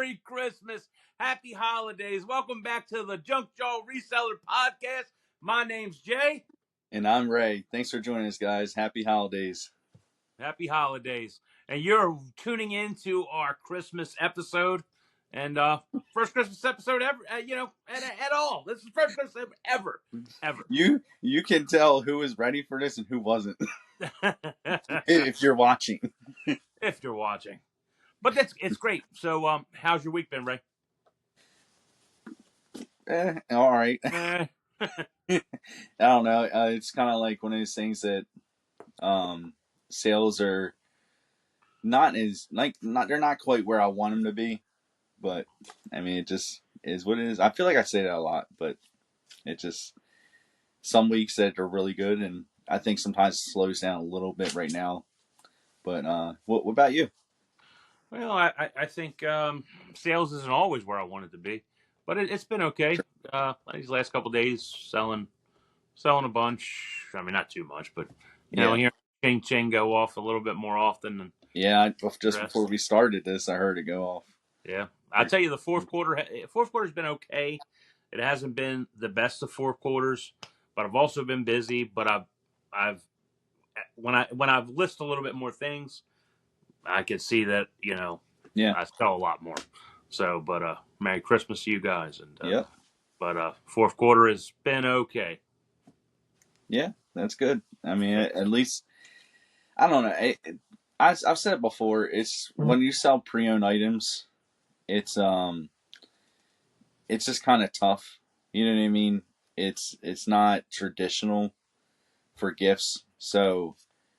Merry Christmas. Happy holidays. Welcome back to the Junk Jaw Reseller Podcast. My name's Jay. And I'm Ray. Thanks for joining us, guys. Happy holidays. Happy holidays. And you're tuning into our Christmas episode. And first Christmas episode ever, at all. This is the first Christmas ever. You can tell who was ready for this and who wasn't if you're watching. If you're watching. But it's great. So how's your week been, Ray? All right. I don't know. It's kind of like one of those things that sales are not they're not quite where I want them to be, but I mean it just is what it is. I feel like I say that a lot, but it just some weeks that are really good, and I think sometimes it slows down a little bit right now. But what about you? Well, I think sales isn't always where I want it to be, but it's been okay. These last couple of days, selling a bunch. I mean, not too much, but hearing ching ching go off a little bit more often than Just before we started this, I heard it go off. Yeah, I tell you, the fourth quarter's been okay. It hasn't been the best of fourth quarters, but I've also been busy. But I've when I've listed a little bit more things, I can see that I sell a lot more. So, but Merry Christmas to you guys, and But fourth quarter has been okay. Yeah, that's good. I mean, at least I don't know. I've said it before. It's when you sell pre-owned items, it's just kind of tough. You know what I mean? It's not traditional for gifts. So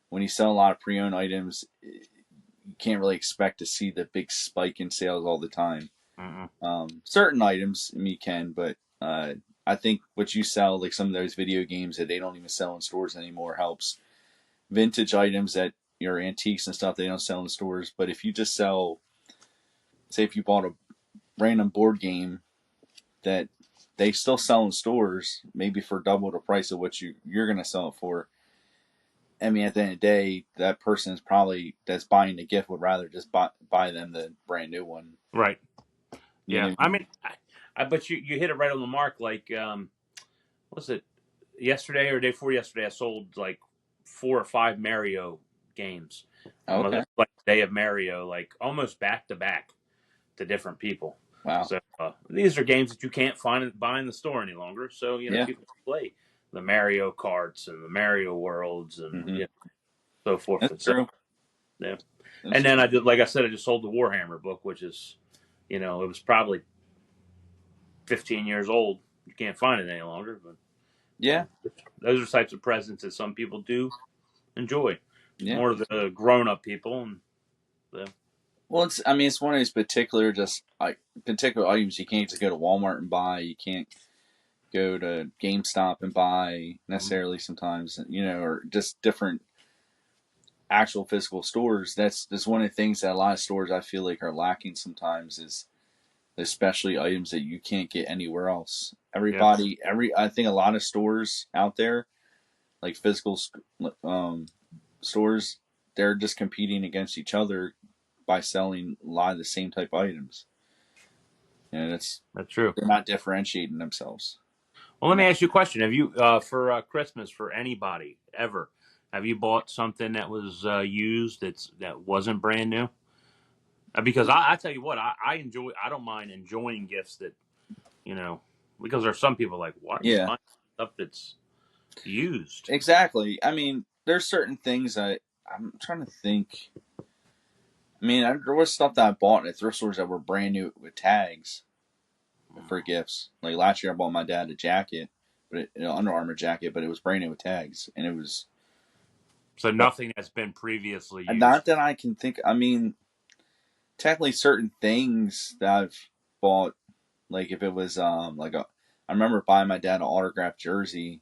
when you sell a lot of pre-owned items, you can't really expect to see the big spike in sales all the time. Certain items, I mean, you can, but I think what you sell, like some of those video games that they don't even sell in stores anymore, helps. Vintage items that your antiques and stuff they don't sell in stores. But if you just sell, say, if you bought a random board game that they still sell in stores, maybe for double the price of what you're going to sell it for. I mean, at the end of the day, that person is probably that's buying the gift would rather just buy them the brand new one. Right. You know I mean, but you hit it right on the mark. Like, was it yesterday or day before yesterday? I sold like 4 or 5 Mario games. Okay. Like Day of Mario, like almost back to back to different people. Wow. So these are games that you can't buy in the store any longer. So people play the Mario Karts and the Mario Worlds and so forth. That's true. Yeah. And then I did, like I said, I just sold the Warhammer book, which is, it was probably 15 years old. You can't find it any longer. But yeah, those are types of presents that some people do enjoy. Yeah. More of the grown-up people. And well, it's one of these particular items you can't just go to Walmart and buy. You can't go to GameStop and buy necessarily sometimes, or just different actual physical stores. That's one of the things that a lot of stores I feel like are lacking sometimes is especially items that you can't get anywhere else. I think a lot of stores out there, like physical stores, they're just competing against each other by selling a lot of the same type of items. And that's true. They're not differentiating themselves. Well, let me ask you a question. Have you, for Christmas, for anybody ever, have you bought something that was used that wasn't brand new? Because I tell you what, I don't mind enjoying gifts that, because there's some people like, why are you buying stuff that's used? Exactly. I mean, there's certain things I'm trying to think. I mean, there was stuff that I bought at thrift stores that were brand new with tags for gifts. Like last year, I bought my dad a jacket, but an Under Armour jacket, but it was brand new with tags, and it was. So nothing that's been previously used. Not that I can think. I mean, technically, certain things that I've bought, like if it was I remember buying my dad an autographed jersey.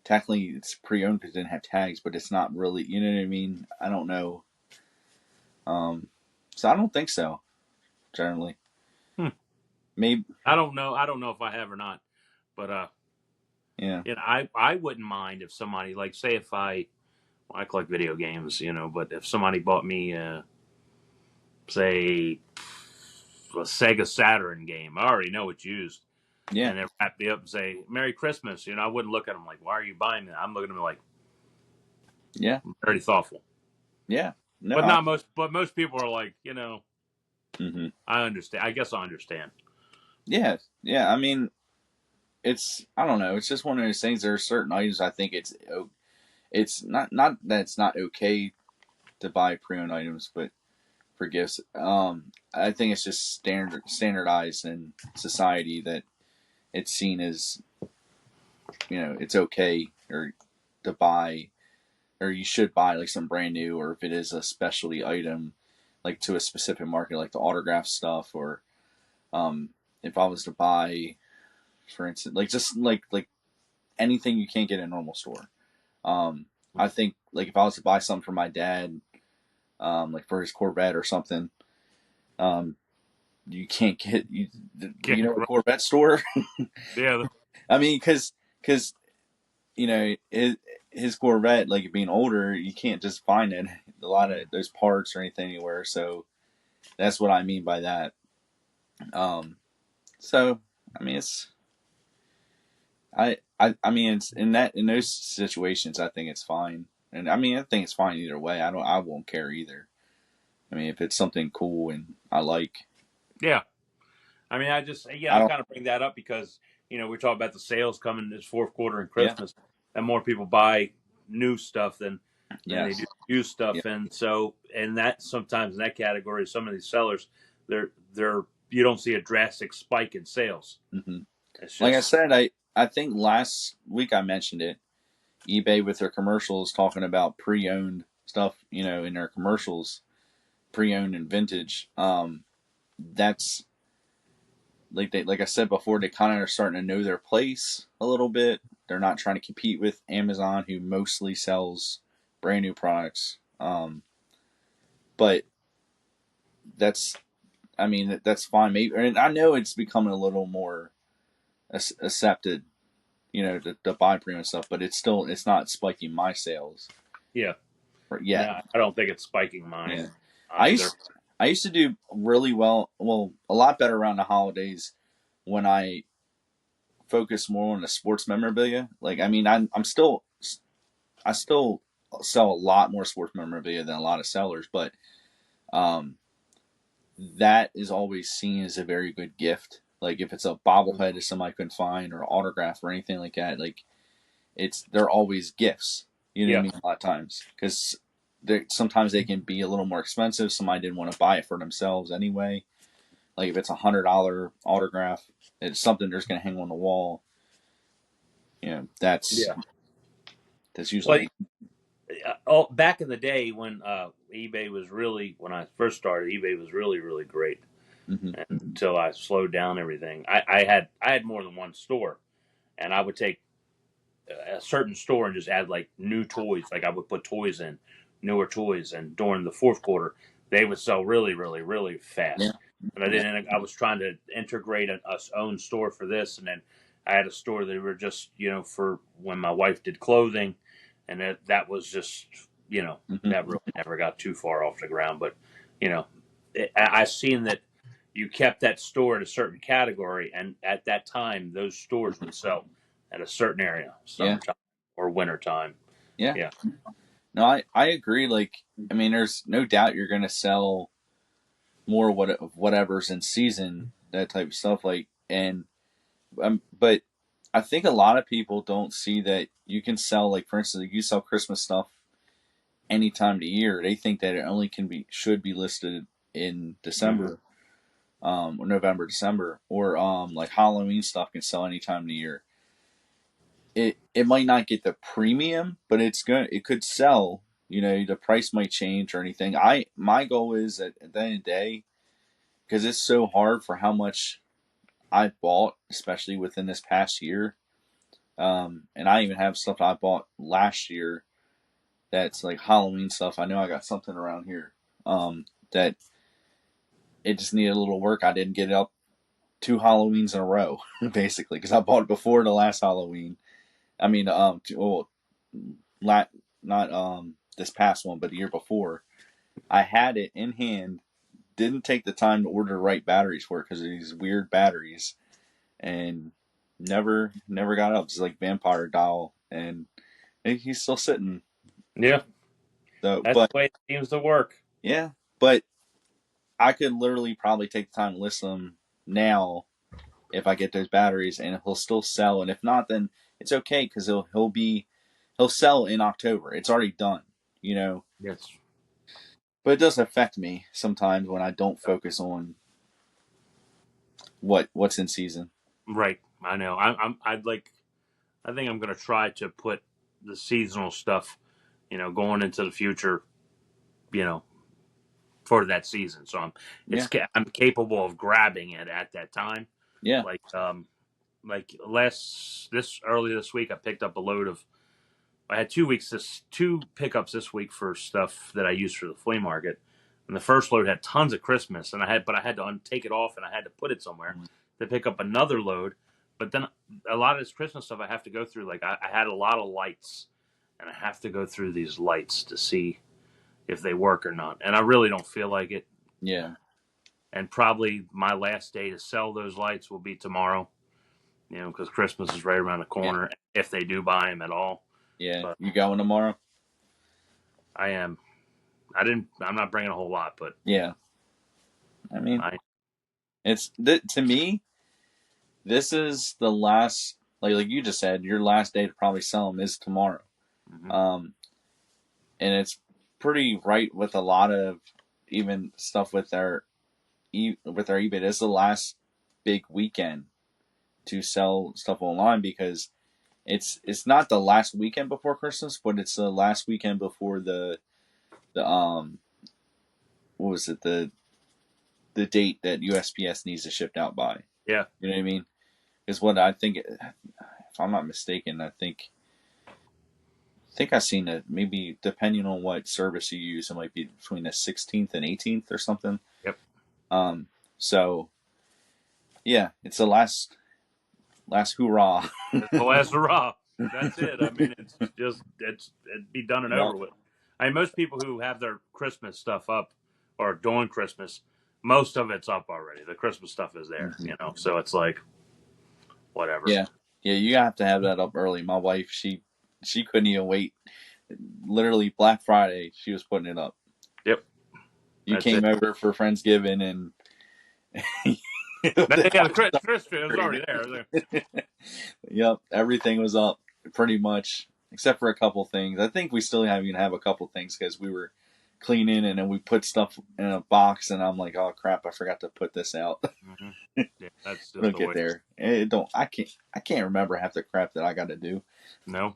Technically, it's pre-owned because it didn't have tags, but it's not really. You know what I mean? I don't know. So I don't think so. Generally, maybe I don't know. I don't know if I have or not, but I wouldn't mind if somebody, like, say if I collect video games, but if somebody bought me say a Sega Saturn game. I already know it's used. Yeah. And they wrap me up and say, Merry Christmas. I wouldn't look at them like, why are you buying that? I'm looking at them like, Yeah. very thoughtful. Yeah. No. But not most, but most people are like, Mhm. I understand. I guess I understand. Yeah. Yeah. I mean, I don't know. It's just one of those things. There are certain items I think it's not that it's not okay to buy pre-owned items, but for gifts, I think it's just standardized in society that it's seen as it's okay or to buy or you should buy like some brand new, or if it is a specialty item like to a specific market, like the autograph stuff, or if I was to buy, for instance, like just like anything you can't get in a normal store. I think like if I was to buy something for my dad, like for his Corvette or something, um, you can't get Yeah, a Corvette store. yeah, I mean, because his Corvette, like being older, you can't just find it a lot of those parts or anything anywhere. So that's what I mean by that. Um, so I mean, I mean, it's in those situations, I think it's fine, and I mean, I think it's fine either way. I won't care either. I mean, if it's something cool and I like, yeah. I mean, I I don't. kind of bring that up because we're talking about the sales coming this fourth quarter and Yeah. Christmas, and more people buy new stuff than they Yes. do used Yeah. stuff, and so that sometimes in that category, some of these sellers, they're you don't see a drastic spike in sales. hmm It's Like I just said, I think last week I mentioned it. eBay with their commercials talking about pre-owned stuff, in their commercials, pre-owned and vintage. That's like I said before, they kind of are starting to know their place a little bit. They're not trying to compete with Amazon, who mostly sells brand new products. But that's, I mean, that's fine. Maybe, and I know it's becoming a little more accepted, to buy premium stuff, but it's not spiking my sales yeah. yet. No, I don't think it's spiking Yeah, mine I either. used I used to do really well, a lot better around the holidays when I focus more on the sports memorabilia. Like, I mean, I still sell a lot more sports memorabilia than a lot of sellers, but um, that is always seen as a very good gift. Like if it's a bobblehead that somebody couldn't find or autograph or anything like that, like they're always gifts. You know what I Yeah, mean? A lot of times because sometimes they can be a little more expensive. Somebody didn't want to buy it for themselves anyway. Like if it's $100 autograph, it's something they're just gonna hang on the wall. That's yeah. Well, usually. back in the day when eBay was really when I first started, eBay was really really great Hmm. until I slowed down everything. I had more than one store, and I would take a certain store and just add like new toys. Like I would put toys in, newer toys, and during the fourth quarter, they would sell really, really, really Yeah, fast. And I yeah, didn't. I was trying to integrate a own store for this, and then I had a store that were just for when my wife did clothing, and that was just hmm that really never got too far off the ground. But you know, I seen that you kept that store in a certain category, and at that time, those stores would sell at a certain area, yeah, summertime or wintertime. yeah. Yeah, No, I agree. Like, I mean, there's no doubt you're gonna sell more of whatever's in season, that type of stuff. Like, and but I think a lot of people don't see that you can sell, like, for instance, you sell Christmas stuff any time of the year. They think that it only should be listed in December, or November, December, or like Halloween stuff can sell any time of the year. It might not get the premium, but it could sell. The price might change or anything. My goal is at the end of the day, because it's so hard for how much I bought, especially within this past year. And I even have stuff I bought last year that's like Halloween stuff. I know I got something around here that it just needed a little work. I didn't get it up 2 Halloweens in a row, basically, because I bought it before the last Halloween. I mean, not this past one, but the year before. I had it in hand didn't take the time to order the right batteries for it because of these weird batteries, and never got up. It's like vampire doll, and he's still sitting. Yeah, So, that's but the way it seems to work. yeah, but I could literally probably take the time to list them now if I get those batteries, and he'll still sell. And if not, then it's okay because he'll sell in October. It's already done, you know. Yes. But it does affect me sometimes when I don't focus on what's in season. Right. I know. I'd like. I think I'm going to try to put the seasonal stuff, going into the future, you know, for that season. So Yeah, I'm capable of grabbing it at that time. yeah. Like early this week, I picked up a load of. I had 2 weeks two pickups this week for stuff that I use for the flea market, and the first load had tons of Christmas, and I had to take it off and I had to put it somewhere to pick up another load. But then a lot of this Christmas stuff I have to go through. Like I had a lot of lights, and I have to go through these lights to see if they work or not. And I really don't feel like it. Yeah. And probably my last day to sell those lights will be tomorrow. Because Christmas is right around the Yeah. corner. If they do buy them at all, Yeah. but You going tomorrow? I am. I'm not bringing a whole lot, but Yeah. I mean, I. it's to me, this is the last, like you just said, your last day to probably sell them is tomorrow. Mhm. Um, and it's pretty right with a lot of even stuff with our eBay. This is the last big weekend to sell stuff online because it's not the last weekend before Christmas, but it's the last weekend before the what was it, the date that USPS needs to ship out by. Yeah. You know what I mean? Is what I think. If I'm not mistaken, I think I've seen it. Maybe depending on what service you use, it might be between the 16th and 18th or something. Yep. Um. So yeah, it's the last hoorah. It's the last hurrah. That's it. I mean, it'd be done and Yeah. over with. I mean, most people who have their Christmas stuff up or doing Christmas, most of it's up already. The Christmas stuff is there, Mhm. So it's like whatever. Yeah. Yeah. You have to have that up early. My wife, she couldn't even wait. Literally Black Friday, she was putting it up. Yep. You That's it. came over for Friendsgiving and Yeah, the Christmas tree was already there. Yep, everything was up pretty much, except for a couple things. I think we still even have a couple things because we were cleaning and then we put stuff in a box, and I'm like, oh crap, I forgot to put this out. Mm-hmm. Yeah, that's We'll just the get way. there. It don't. I can't remember half the crap that I got to do. No.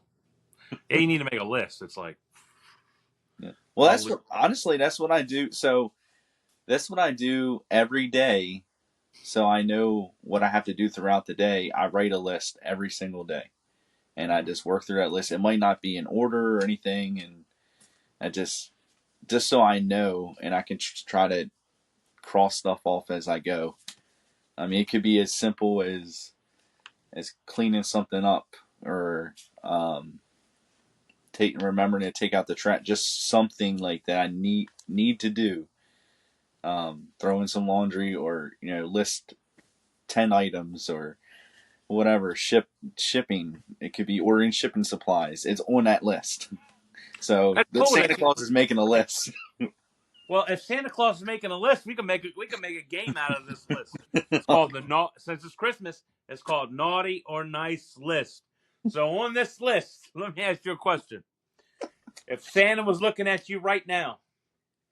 Yeah, you need to make a list. It's like Yeah. Well, I'll leave. honestly, that's what I do. So that's what I do every day. So I know what I have to do throughout the day. I write a list every single day, and I just work through that list. It might not be in order or anything, and I just so I know, and I can try to cross stuff off as I go. I mean, it could be as simple as cleaning something up, or remembering to take out the trash. Just something like that I need to do. Throw in some laundry, or list 10 items, or whatever. Shipping. It could be ordering shipping supplies. It's on that list. So That's the cool. Santa Claus is making a list. Well, if Santa Claus is making a list, we can make a game out of this list. It's called since it's Christmas, it's called Naughty or Nice List. So on this list, let me ask you a question. If Santa was looking at you right now,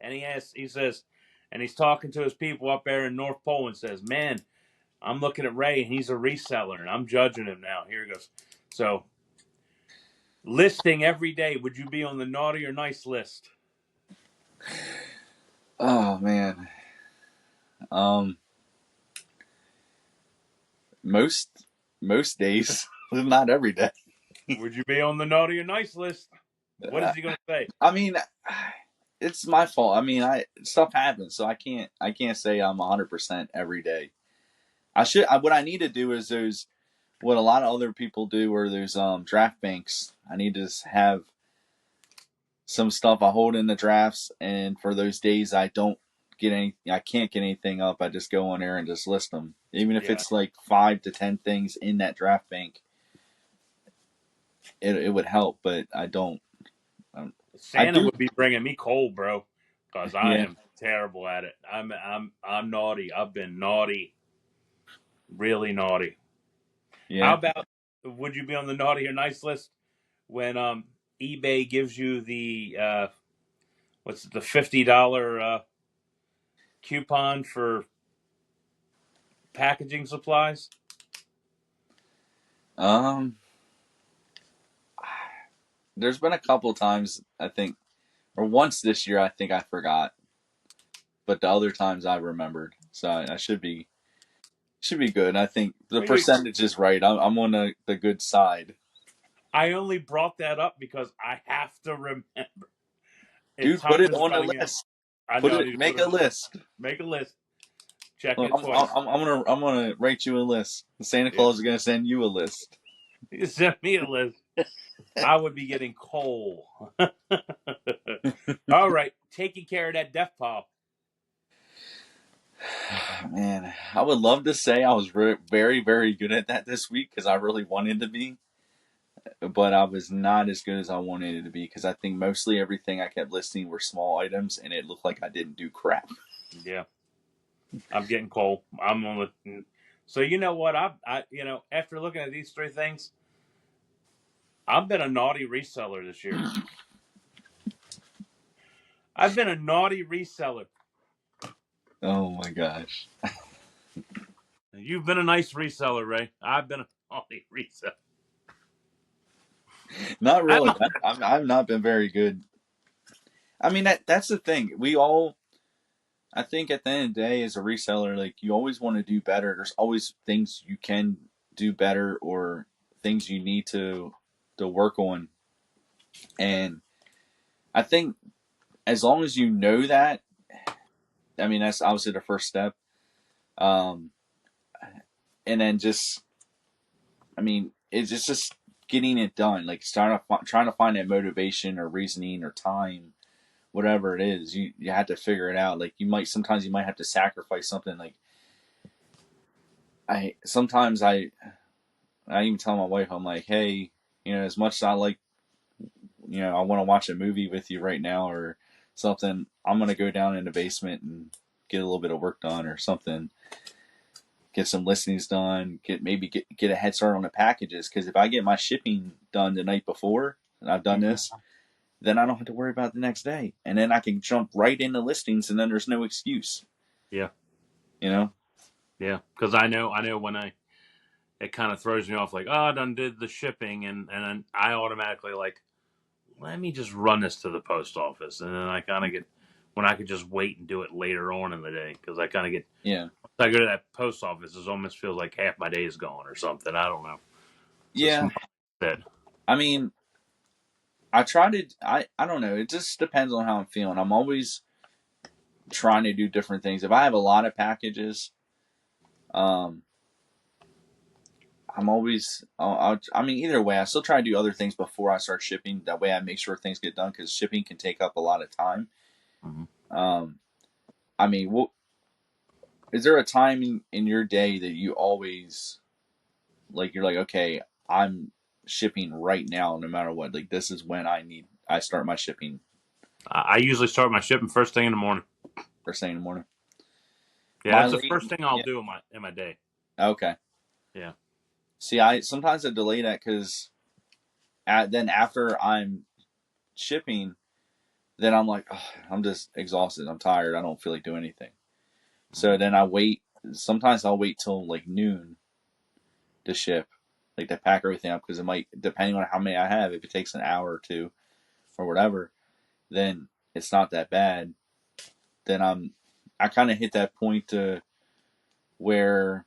and he says, and he's talking to his people up there in North Pole and says, "Man, I'm looking at Ray and he's a reseller and I'm judging him now." Here he goes. So listing every day, would you be on the naughty or nice list? Oh man. Um, most days, not every day. Would you be on the naughty or nice list? What is he going to say? I mean, it's my fault. I mean, I stuff happens, so I can't say I'm 100% every day. What I need to do is those what a lot of other people do, or there's draft banks. I need to have some stuff I hold in the drafts, and for those days I don't I can't get anything up. I just go on there and just list them, even if Yeah. it's like 5 to 10 things in that draft bank. It would help, but I don't. I Santa do. would be bringing me coal, bro, because I Yeah, am terrible at it. I'm naughty. I've been naughty, really naughty. How yeah. about, would you be on the naughty or nice list when eBay gives you the what's it, the $50 coupon for packaging supplies? Um, there's been a couple times I think, or once this year I think I forgot, but the other times I remembered. So I should be good. I think the Well, percentage is right. I'm on the good side. I only brought that up because I have to remember. If Dude, put time it is on the running out, list. I Put know I it. need to put Make it a on the list. list. Make a list. Check Well, it twice. I'm gonna write you a list. Santa Yeah. Claus is gonna send you a list. You send me a list. I would be getting coal. All right. Taking care of that death pile. Man, I would love to say I was very, very good at that this week because I really wanted to be, but I was not as good as I wanted it to be because I think mostly everything I kept listing were small items and it looked like I didn't do crap. Yeah. I'm getting coal. I'm on the. So you know what? After looking at these three things, I've been a naughty reseller this year. I've been a naughty reseller. Oh my gosh. You've been a nice reseller, Ray. I've been a naughty reseller. Not I'm really. I've not been very good. I mean, that's the thing. I think at the end of the day, as a reseller, like you always want to do better. There's always things you can do better or things you need to work on. And I think as long as you know that, I mean, that's obviously the first step. Um, and then just, I mean, it's just getting it done. Like trying to find that motivation or reasoning or time, whatever it is. You have to figure it out. Like sometimes you might have to sacrifice something. Like I even tell my wife, I'm like, hey, as much as I like, I want to watch a movie with you right now or something, I'm gonna go down in the basement and get a little bit of work done or something. Get some listings done. Get a head start on the packages because if I get my shipping done the night before and I've done this, then I don't have to worry about it the next day, and then I can jump right into listings, and then there's no excuse. Yeah. You know? Yeah. Because I know when it kind of throws me off, like, oh, I done did the shipping, and then I automatically like, let me just run this to the post office, and then I kind of get when I could just wait and do it later on in the day because I kind of get Yeah. I go to that post office, it almost feels like half my day is gone or something. I don't know. It's a Yeah. small bit. I mean, I try to. I don't know. It just depends on how I'm feeling. I'm always trying to do different things. If I have a lot of packages, um, I'm always. I mean, either way, I still try to do other things before I start shipping. That way, I make sure things get done because shipping can take up a lot of time. Mm-hmm. Um, I mean, is there a time in your day that you always like? You're like, okay, I'm shipping right now, no matter what. Like, this is when I start my shipping I usually start my shipping first thing in the morning. first thing in the morning. Yeah, My that's the late, first thing I'll yeah, do in my day. okay. Yeah. See, I sometimes I delay that because then after I'm shipping, then I'm like, oh, I'm just exhausted. I'm tired. I don't feel like doing anything. So then I wait. Sometimes I'll wait till like noon to ship, like to pack everything up because it might, depending on how many I have, if it takes an hour or two or whatever, then it's not that bad. Then I kind of hit that point to where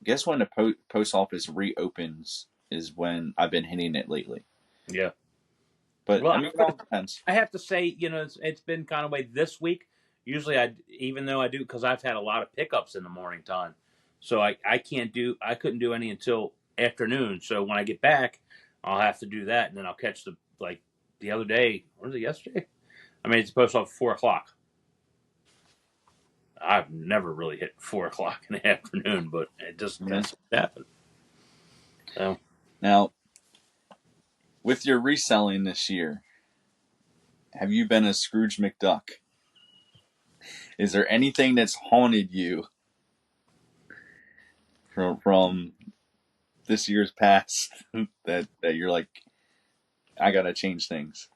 I guess when the post office reopens is when I've been hitting it lately. Yeah. But I Well, mean, it all depends. I have to say, it's been kind of way this week. Usually, even though I do, because I've had a lot of pickups in the morning time, so I couldn't do any until afternoon. So when I get back, I'll have to do that, and then I'll catch the other day. What was it, yesterday? I mean, it's supposed to be 4 o'clock. I've never really hit 4 o'clock in the afternoon, but it just Yeah. that's what happened. So Now, with your reselling this year, have you been a Scrooge McDuck? Is there anything that's haunted you from this year's past that you're like, I gotta change things?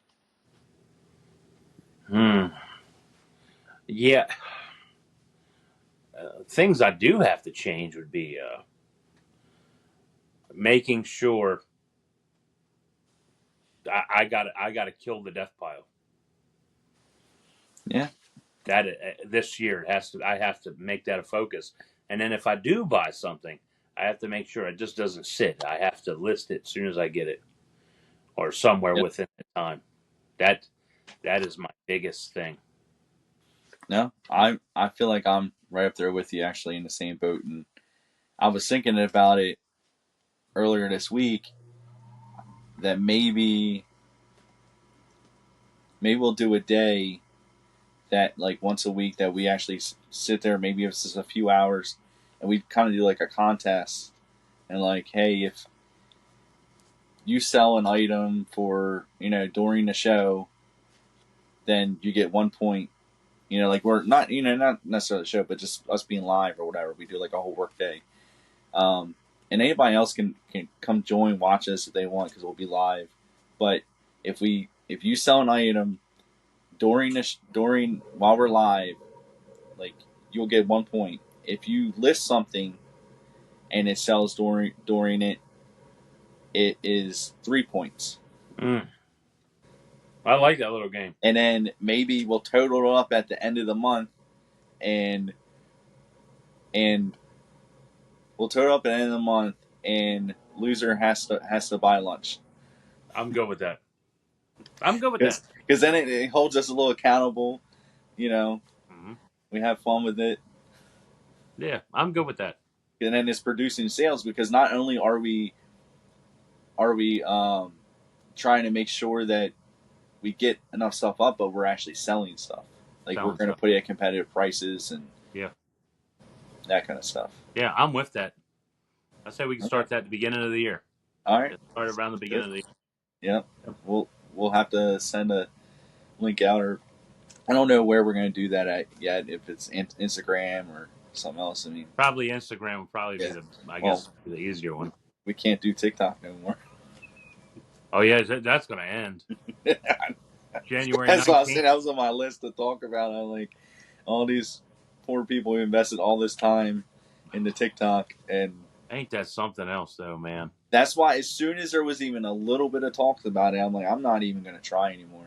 yeah, things I do have to change would be making sure I got to kill the death pile. Yeah. That this year it has to. I have to make that a focus. And then if I do buy something, I have to make sure it just doesn't sit. I have to list it as soon as I get it, or somewhere Yep. within the time. That that is my biggest thing. No, I feel like I'm right up there with you, actually, in the same boat. And I was thinking about it earlier this week that maybe we'll do a day that, like, once a week, that we actually sit there, maybe if it's just a few hours, and we kind of do like a contest, and like, hey, if you sell an item for, during the show, then you get 1 point. Like, we're not, not necessarily the show, but just us being live or whatever. We do like a whole work day. And anybody else can come join, watch us if they want, because we'll be live. But if you sell an item during while we're live, like, you'll get 1 point. If you list something and it sells during it, it is 3 points. Mm. I like that little game. And then maybe we'll total it up at the end of the month, and we'll total up at the end of the month, and loser has to buy lunch. I'm good with that. I'm good with that. Because then it holds us a little accountable. Mm-hmm. We have fun with it, Yeah, I'm good with that. and then it's producing sales, because not only are we trying to make sure that we get enough stuff up, but we're actually selling stuff. Like, we're Selling going to stuff. put it at competitive prices and Yeah, that kind of stuff. yeah, I'm with that. I say we can Okay. start that at the beginning of the year. All right. Start around the beginning of the Yep. year. We'll have to send a link out, or I don't know where we're going to do that at yet. If it's Instagram or something else. I mean, Probably Instagram would probably be yeah. I Well, guess, the easier one. we can't do TikTok no more. Oh yeah, that's going to end January That's what I was saying. 19th. That was on my list to talk about. I'm like, all these poor people who invested all this time into TikTok, and Ain't that something else though, man? that's why as soon as there was even a little bit of talks about it, I'm like, I'm not even going to try anymore.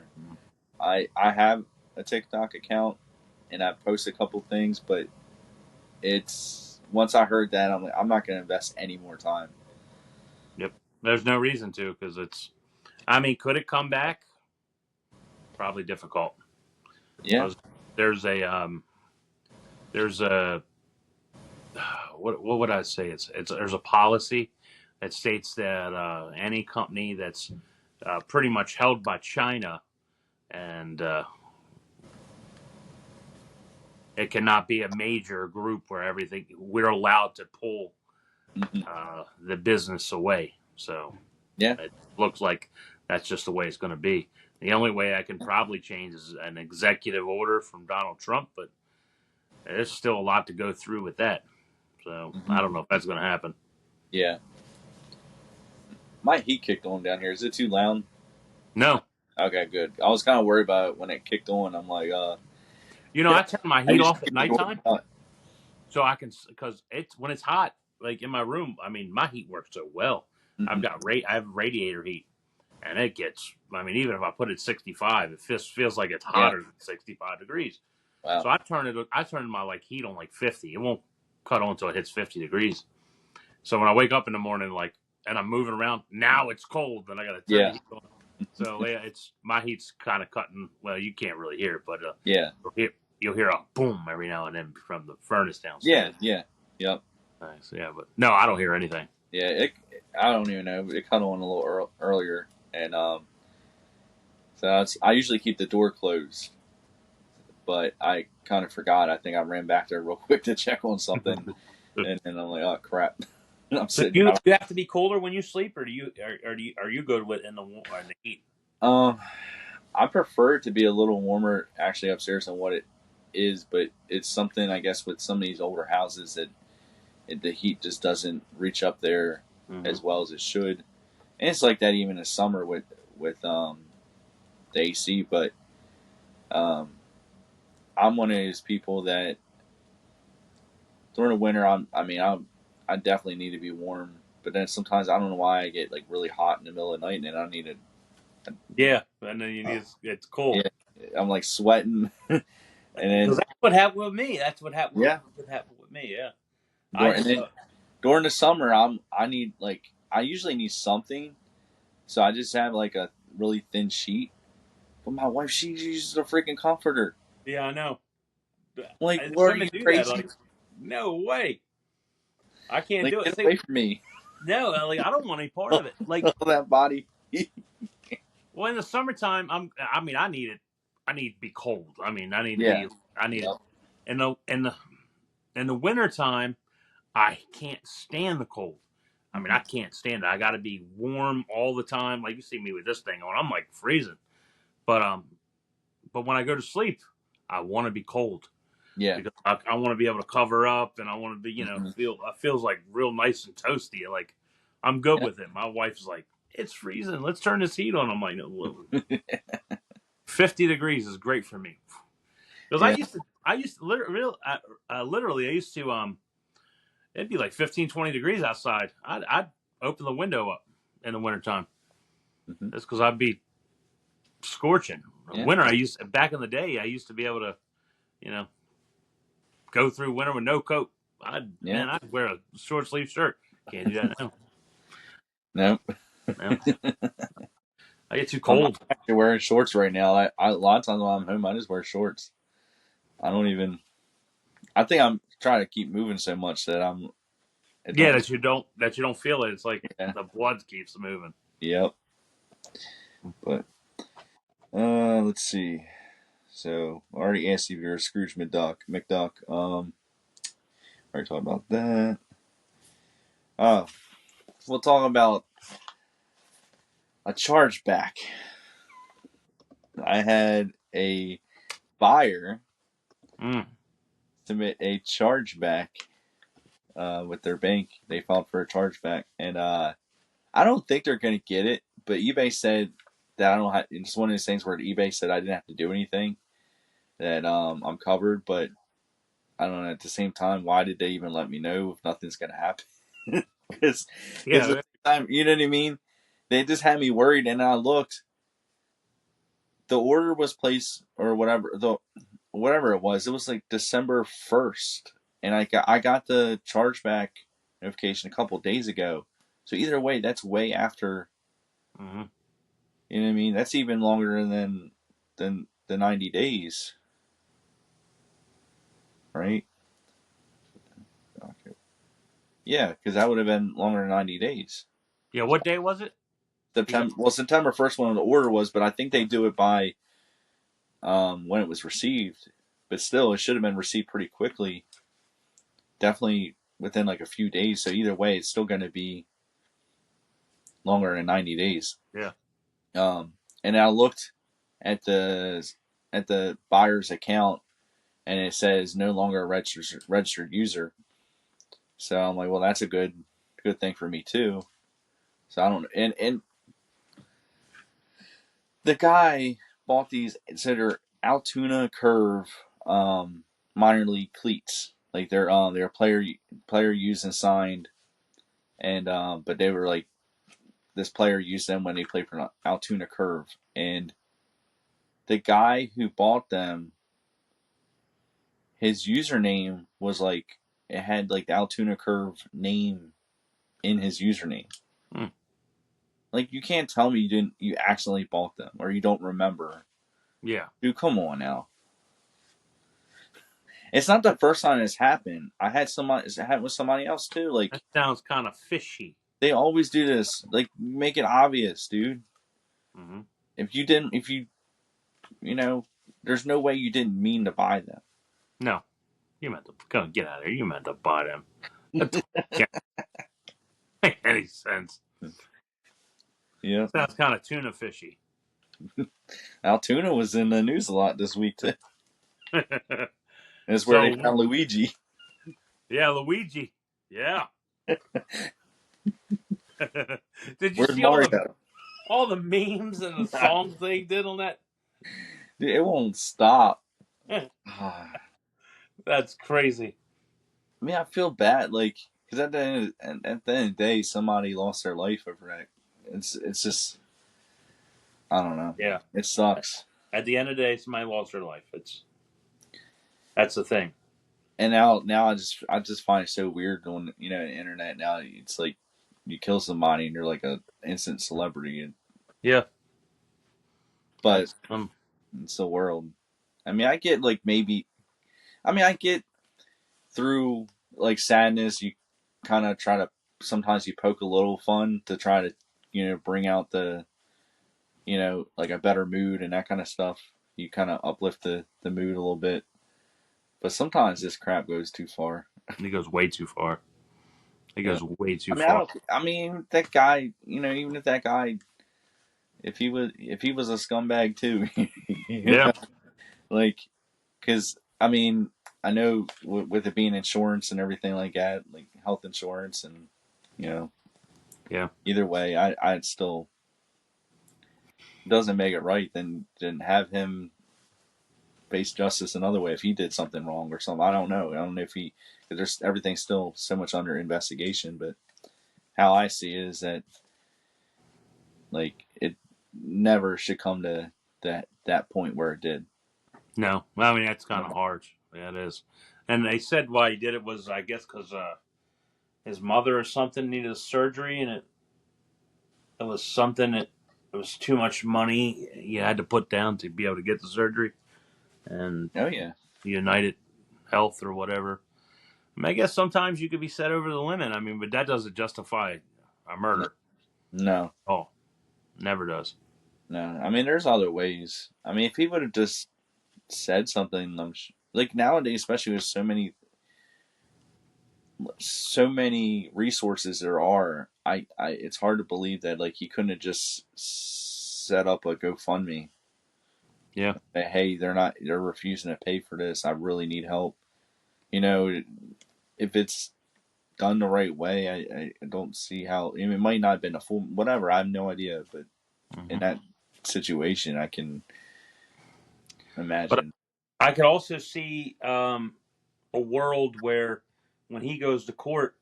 I have a TikTok account, and I post a couple things, but it's once I heard that, I'm like, I'm not going to invest any more time. Yep. There's no reason to, because it's. I mean, could it come back? Probably difficult. Yeah. There's a there's a what would I say? It's there's a policy that states that any company that's pretty much held by China, and it cannot be a major group where everything we're allowed to pull the business away. So Yeah. it looks like that's just the way it's going to be. The only way I can probably change is an executive order from Donald Trump, but there's still a lot to go through with that. So I don't know if that's going to happen. Yeah. My heat kicked on down here. Is it too loud? No. Okay, good. I was kind of worried about it when it kicked on. I'm like, I turn my I heat usually off at get worried nighttime about it. so I can, because it's when it's hot, like in my room. I mean, my heat works so well. Mm-hmm. I have radiator heat, and it gets. I mean, even if I put it 65, it feels like it's Yeah. hotter than 65 degrees. Wow. So I turn my heat on like 50. It won't cut on until it hits 50 degrees. So when I wake up in the morning, and I'm moving around, now it's cold, then I got to turn the Yeah. heat on. So yeah, it's my heat's kind of cutting. Well, you can't really hear it, but Yeah. you'll hear a boom every now and then from the furnace Yeah. downstairs. Yeah. Yep. Nice, yeah, but no, I don't hear anything. Yeah. I don't even know. It cut on a little earlier, and so I usually keep the door closed, but kind of forgot. I think I ran back there real quick to check on something, and then I'm like, oh crap, and I'm So sitting you down. you have to be colder when you sleep, or are you good with in the heat? Um, I prefer it to be a little warmer actually upstairs than what it is, but it's something I guess with some of these older houses that the heat just doesn't reach up there Mm-hmm. as well as it should, and it's like that even in summer with the AC. But um, I'm one of those people that during the winter, I definitely need to be warm. But then sometimes I don't know why I get like really hot in the middle of the night, and then I need to, Yeah, and then you need it's cold. yeah, I'm like sweating, and Because then that's what happened with me. That's what happened. yeah, What happened with me? Yeah, I during and then during the summer, I need like I usually need something, so I just have like a really thin sheet. But my wife, she uses a freaking comforter. yeah, I know. Like, what are Women you do that. crazy? Like, no way, I can't Like, do it. get See, away from me! no, like I don't want any part of it. Like, That body. well, in the summertime, I mean, I need it. I need to be cold. I mean, I need to Yeah. be. I need it. Yep. In the wintertime, I can't stand the cold. I mean, Hmm. I can't stand it. I got to be warm all the time. Like you see me with this thing on, I'm like freezing. But but when I go to sleep, I want to be cold Yeah. because I want to be able to cover up and I want to be, Hmm. feel. It feels like real nice and toasty. Like I'm good Yeah. with it. My wife's like, it's freezing. Let's turn this heat on. I'm like, no, 50 degrees is great for me because Yeah. I used to literally, I used to it'd be like 15, 20 degrees outside. I'd open the window up in the wintertime. Hmm. That's because I'd be scorching. Yeah. Winter, back in the day, I used to be able to, you know, go through winter with no coat. Yeah. I'd wear a short sleeve shirt. Can't do that now. Nope. No, I get too I'm cold. actually wearing shorts right now. A lot of times when I'm home, I just wear shorts. I don't even. I think I'm trying to keep moving so much that I'm. It Yeah, don't. that you don't feel it. It's like Yeah. the blood keeps moving. Yep. But let's see. So I already asked you if you're a Scrooge McDuck. Already talked about that. Oh, we'll talk about a chargeback. I had a buyer Mm. submit a chargeback with their bank. They filed for a chargeback, and I don't think they're going to get it. But eBay said that I don't have. It's one of those things where eBay said I didn't have to do anything. That I'm covered, but I don't know. At the same time, why did they even let me know if nothing's going to happen? Because at the Yeah, time, you know what I mean. They just had me worried, and I looked. The order was placed or whatever it was. It was like December 1st, and I got the chargeback notification a couple of days ago. So either way, that's way after. mm-hmm. You know what I mean? That's even longer than the 90 days, right? Okay. Yeah, because that would have been longer than 90 days. Yeah. What day was it? You got September 1st when the order was, but I think they do it by when it was received. But still, it should have been received pretty quickly. Definitely within like a few days. So either way, it's still going to be longer than 90 days. yeah. And I looked at the buyer's account, and it says no longer a registered user. So I'm like, well, that's a good thing for me too. So I don't. And the guy bought these. So they're Altoona Curve minor league cleats. Like they're player used and signed, and but they were like this player used them when they played for Altoona Curve, and the guy who bought them, his username was like it had like the Altoona Curve name in his username. Mm. Like you can't tell me you accidentally bought them or you don't remember. Yeah. Dude, come on now. It's not the first time it's happened. It's happened with somebody else too. That Like sounds kind of fishy. they always do this. Like make it obvious, dude. Mm-hmm. If you didn't, if you, you know, there's no way you didn't mean to buy them. No, you meant to go get out of here. You meant to buy them. That can't make any sense. Yeah. Sounds kind of tuna fishy. Altoona was in the news a lot this week too. That's where they So found Luigi. yeah, Luigi. Yeah. Did you Where's see Mario? all the memes and the songs they did on that? Dude, it won't stop. I That's crazy. mean, I feel bad, like, because at the end of the day, somebody lost their life over that. It's just, I don't know. Yeah. It sucks. At the end of the day, somebody lost their life. That's the thing. And now I just find it so weird on the internet now. It's like you kill somebody and you're like a instant celebrity. Yeah. But That's it's the world. I mean, I get like maybe. I mean, I get through like sadness. You kind of try to sometimes you poke a little fun to try to bring out the like a better mood and that kind of stuff. You kind of uplift the mood a little bit. But sometimes this crap goes too far. It goes way too far. It Yeah. goes way I too mean, I far. don't. I mean, that guy. Even if that guy, if he was a scumbag too, Yeah. like, because I mean, I know with it being insurance and everything like that, like health insurance, and you know, Yeah. either way, I'd still doesn't make it right. Then have him face justice another way if he did something wrong or something. I don't know. I don't know if he because there's everything's still so much under investigation. But how I see it is that like it never should come to that point where it did. No. I mean, that's kind of harsh. Yeah, it is. And they said why he did it was, I guess, because his mother or something needed a surgery, and it was something that it was too much money you had to put down to be able to get the surgery. And Oh yeah. United Health or whatever. I mean, I guess sometimes you could be set over the limit. I mean, but that doesn't justify a murder. No. Oh, never does. No. I mean, there's other ways. I mean, if he would have just said something, like nowadays, especially with so many resources there are, it's hard to believe that like he couldn't have just set up a GoFundMe. Yeah. That, hey, they're refusing to pay for this. I really need help. If it's done the right way, I don't see how. I mean, it might not have been a full whatever. I have no idea, but in Hmm. that situation, I can But imagine. I could also see a world where when he goes to court,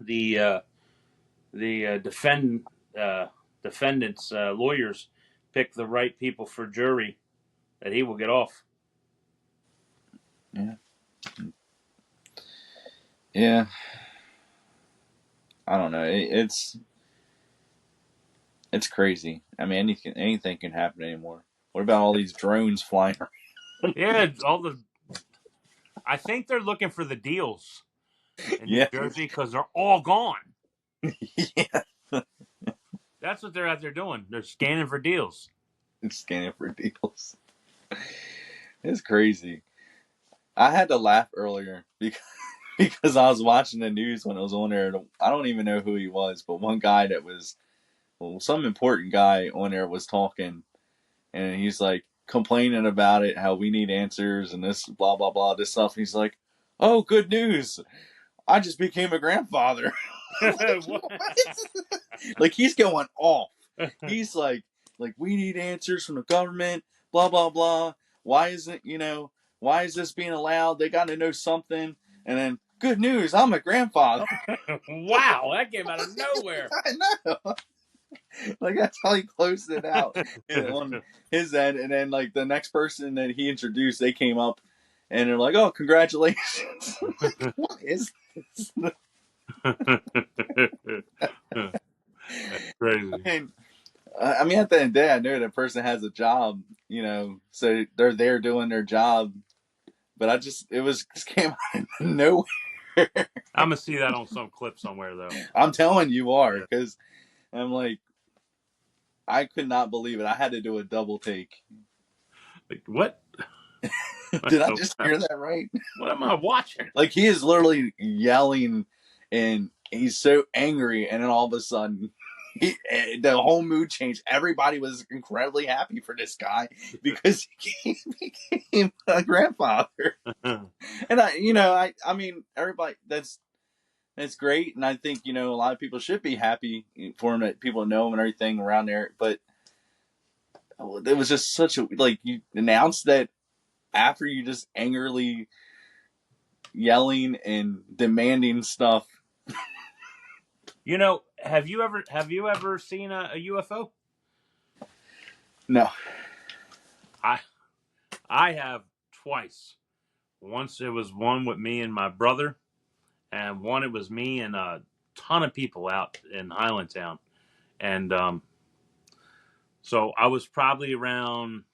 the uh, the defendants lawyers pick the right people for jury that he will get off. Yeah, yeah. I don't know. It's crazy. I mean, anything can happen anymore. What about all these drones flying around? Yeah, all the. I think they're looking for the deals in New Yeah, Jersey because they're all gone. yeah. That's what they're out there doing. They're scanning for deals. It's scanning for deals. It's crazy. I had to laugh earlier because I was watching the news when it was on there. I don't even know who he was, but one guy that was some important guy on there was talking, and he's like complaining about it, how we need answers and this blah blah blah this stuff. And he's like, "Oh, good news! I just became a grandfather." Like, what? Like he's going off. He's like we need answers from the government. Blah blah blah. Why isn't why is this being allowed? They got to know something. And then good news, I'm a grandfather. Wow, that came out of nowhere. I know. Like that's how he closed it out on his end. And then like the next person that he introduced, they came up and they're like, "Oh, congratulations!" Like, what is this? That's crazy. I mean, at the end of the day, I know that person has a job, so they're there doing their job. But it came out of nowhere. I'm gonna see that on some clip somewhere though. I'm telling you are, Yeah. because I'm like, I could not believe it. I had to do a double take. Like what? Did I just hear that right? What am I watching? Like he is literally yelling, and he's so angry, and then all of a sudden, the whole mood changed. Everybody was incredibly happy for this guy because he became a grandfather. And I mean, everybody that's great, and I think a lot of people should be happy for him that people know him and everything around there. But it was just such a you announced that after you just angrily yelling and demanding stuff. Have you ever seen a UFO? No. I have twice. Once it was one with me and my brother, and one it was me and a ton of people out in Highlandtown. And so I was probably around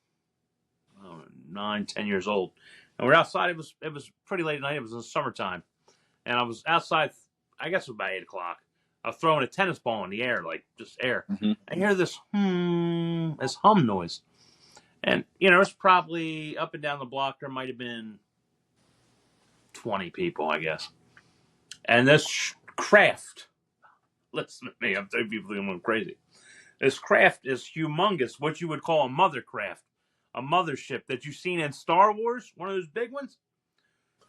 9, 10 years old, and we're outside. It was pretty late at night. It was in the summertime, and I was outside. I guess it was about 8 o'clock. I was throwing a tennis ball in the air, like just air. Mm-hmm. I hear this hum noise, and it's probably up and down the block. There might have been 20 people, I guess. And this craft, listen to me, I'm telling people I'm going crazy. This craft is humongous, what you would call a mother craft, a mothership that you've seen in Star Wars, one of those big ones.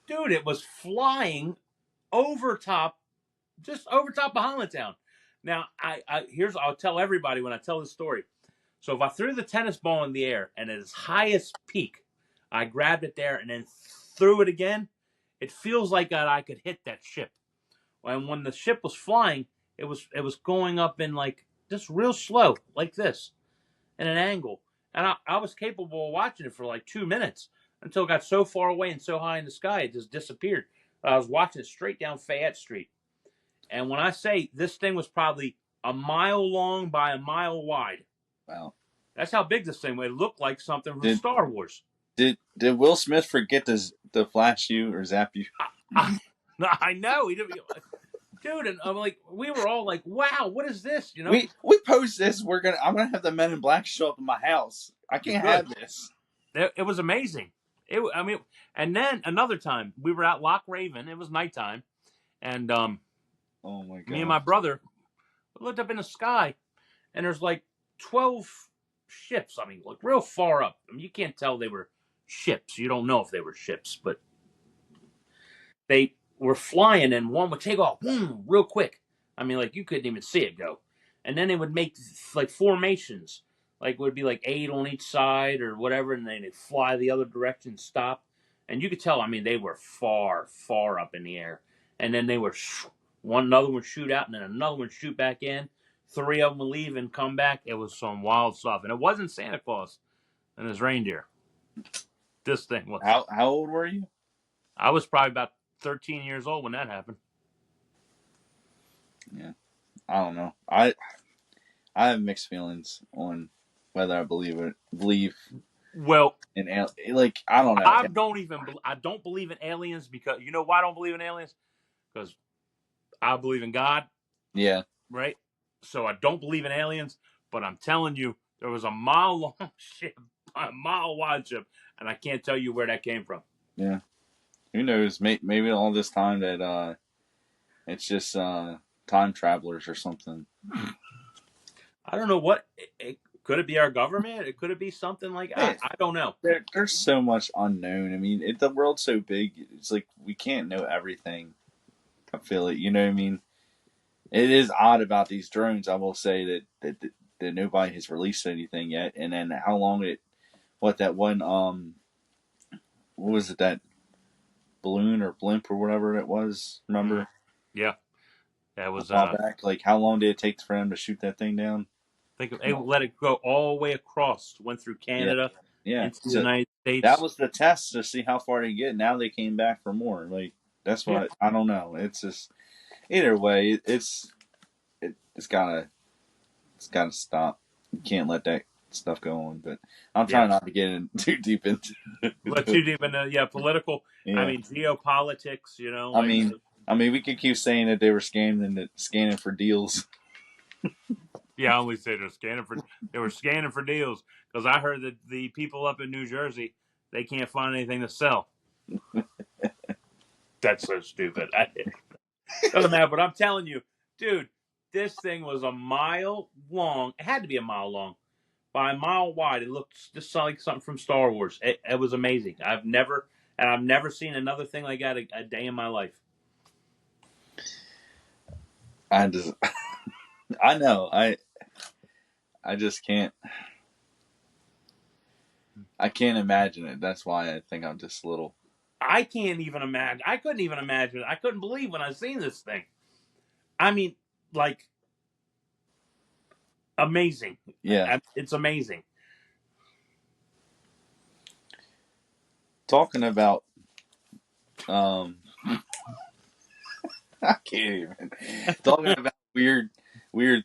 Dude, it was flying over top, just over top of Hollandtown. Now, I'll tell everybody when I tell this story. So if I threw the tennis ball in the air and at its highest peak, I grabbed it there and then threw it again, it feels like I could hit that ship. And when the ship was flying, it was going up in like just real slow, like this, in an angle. And I was capable of watching it for like 2 minutes until it got so far away and so high in the sky it just disappeared. I was watching it straight down Fayette Street. And when I say this thing was probably a mile long by a mile wide. Wow. That's how big this thing was. It looked like something from Star Wars. Did Will Smith forget to flash you or zap you? I know. He didn't. Dude, and I'm like, we were all like, "Wow, what is this?" We post this. I'm gonna have the Men in Black show up in my house. I can't have this. It was amazing. And then another time we were at Loch Raven. It was nighttime, and oh my god, me and my brother looked up in the sky, and there's like 12 ships. I mean, like real far up. I mean, you can't tell they were ships. You don't know if they were ships, but they were flying, and one would take off real quick. I mean, like you couldn't even see it go. And then they would make like formations, like would be like 8 on each side or whatever, and then they'd fly the other direction, stop, and you could tell. I mean, they were far, far up in the air, and then they were another one shoot out, and then another one shoot back in. 3 of them would leave and come back. It was some wild stuff, and it wasn't Santa Claus and his reindeer. This thing was. How old were you? I was probably about 13 years old when that happened. Yeah, I don't know. I have mixed feelings on whether I believe Well, in like I don't know. I don't believe in aliens because you know why I don't believe in aliens? Because I believe in God. Yeah. Right. So I don't believe in aliens, but I'm telling you, there was a mile long ship, a mile wide ship, and I can't tell you where that came from. Yeah. Who knows? Maybe all this time that it's just time travelers or something. I don't know what. Could it be our government? It could it be something like I don't know. There's so much unknown. I mean, the world's so big. It's like we can't know everything. I feel it. You know what I mean? It is odd about these drones. I will say that nobody has released anything yet. And then how long that one what was it, that balloon or blimp or whatever it was? Remember? Yeah, that was back. Like how long did it take for them to shoot that thing down? They let it go all the way across. Went through Canada, into the United States. That was the test to see how far they get. Now they came back for more. Like that's what I don't know. It's just either way. It's gotta stop. You can't let that stuff go on. But I'm trying not to get too deep into. Political. Yeah. I mean, geopolitics. You know. I mean, we could keep saying that they were scanning for deals. Yeah, I only say they were scanning for deals because I heard that the people up in New Jersey, they can't find anything to sell. That's so stupid. Doesn't matter, but I'm telling you, dude, this thing was a mile long. It had to be a mile long by a mile wide. It looked just like something from Star Wars. It was amazing. I've never seen another thing like that a day in my life. I just, I know, I just can't. I can't imagine it. That's why I think I'm just a little. I can't even imagine. I couldn't even imagine it. I couldn't believe when I seen this thing. I mean, like, amazing. Yeah. It's amazing. Talking about, I can't even. Talking about weird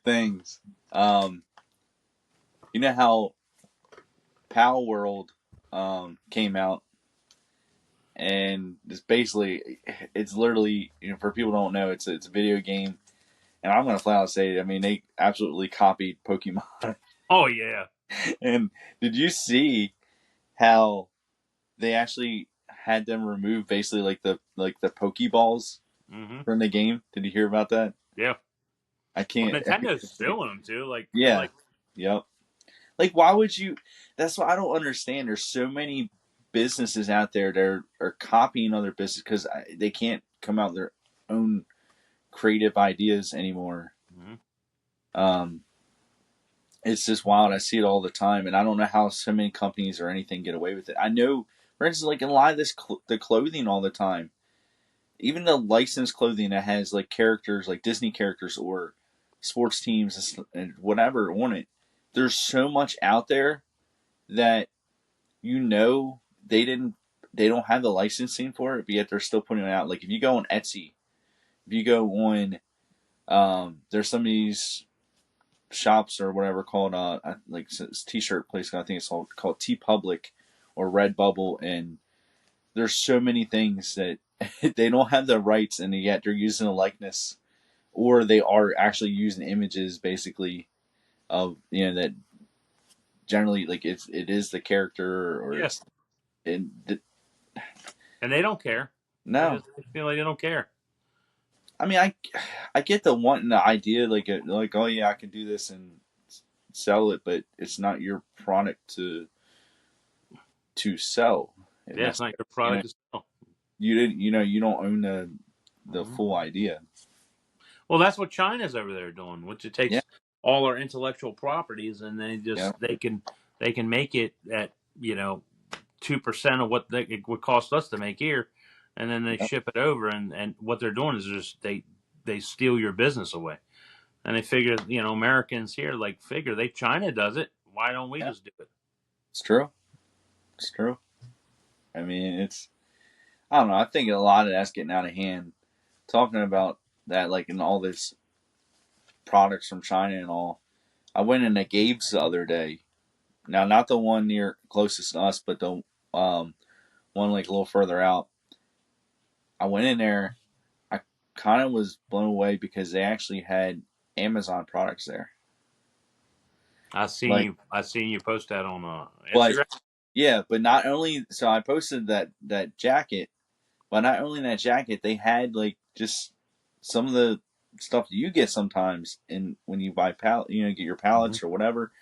things. You know how Pal World came out, and it's literally, for people who don't know, it's a video game, and I'm gonna flat out say it. I mean, they absolutely copied Pokemon. Oh yeah. And did you see how they actually had them remove basically like the Pokeballs Mm-hmm. from the game? Did you hear about that? Yeah. I Well, can't. Nintendo's stealing them too. Yeah. Like Yep. Like, why would you? That's what I don't understand. There's so many businesses out there that are copying other businesses because they can't come out with their own creative ideas anymore. mm-hmm. Um, it's just wild. I see it all the time, and I don't know how so many companies or anything get away with it. I know, for instance, like in a lot of the clothing all the time, even the licensed clothing that has like characters, like Disney characters or sports teams and whatever on it. There's so much out there that they don't have the licensing for it, but yet they're still putting it out. Like if you go on Etsy, if you go on, there's some of these shops or whatever called like t-shirt place. I think it's called T Public or Redbubble, and there's so many things that they don't have the rights, and yet they're using a likeness, or they are actually using images basically of that generally like it is the character or Yeah. it's and And they don't care. They no. just feel like they don't care. I mean, I get the wanting the idea, like oh yeah, I can do this and sell it, but it's not your product to sell. Yeah, it's not your product to sell. You don't own the Mm-hmm. full idea. Well, that's what China's over there doing, which it Yeah, takes all our intellectual properties and yeah, they can make it at 2% of what it would cost us to make here, and then they yeah, ship it over, and what they're doing is just they steal your business away, and they figure Americans here figure they China does it, why don't we yeah. just do it? It's true. It's true. I mean, I don't know. I think a lot of that's getting out of hand. Talking about that, like in all this products from China and all. I went in a Gabe's the other day. Now, not the one near closest to us, but the one like a little further out. I went in there. I kind of was blown away because they actually had Amazon products there. Like, I seen you post that on but Instagram. yeah, but not only so I posted that jacket, but not only that jacket, they had like just some of the stuff that you get sometimes in when you buy get your Mm-hmm. pallets or whatever.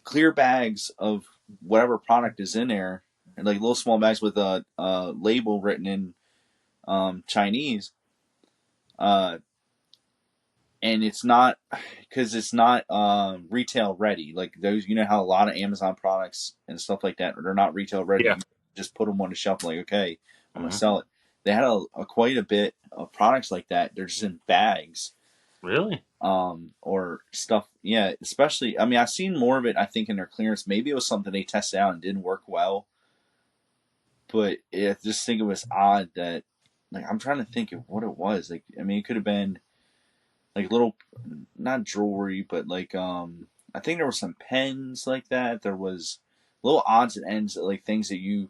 Clear bags of whatever product is in there, and like little small bags with a label written in Chinese. Uh, and it's not because it's not retail ready. Like those, you know how a lot of Amazon products and stuff like that, they're not retail ready. Yeah. You just put them on the shelf, like okay, I'm gonna Mm-hmm. sell it. They had a quite a bit of products like that. They're just in bags, Really? or stuff. Yeah, especially. I mean, I've seen more of it. I think in their clearance, maybe it was something they tested out and didn't work well. But I just think it was odd that, like, I'm trying to think of what it was. Like, I mean, it could have been like little, not jewelry, but like I think there were some pens like that. There was little odds and ends, like things that you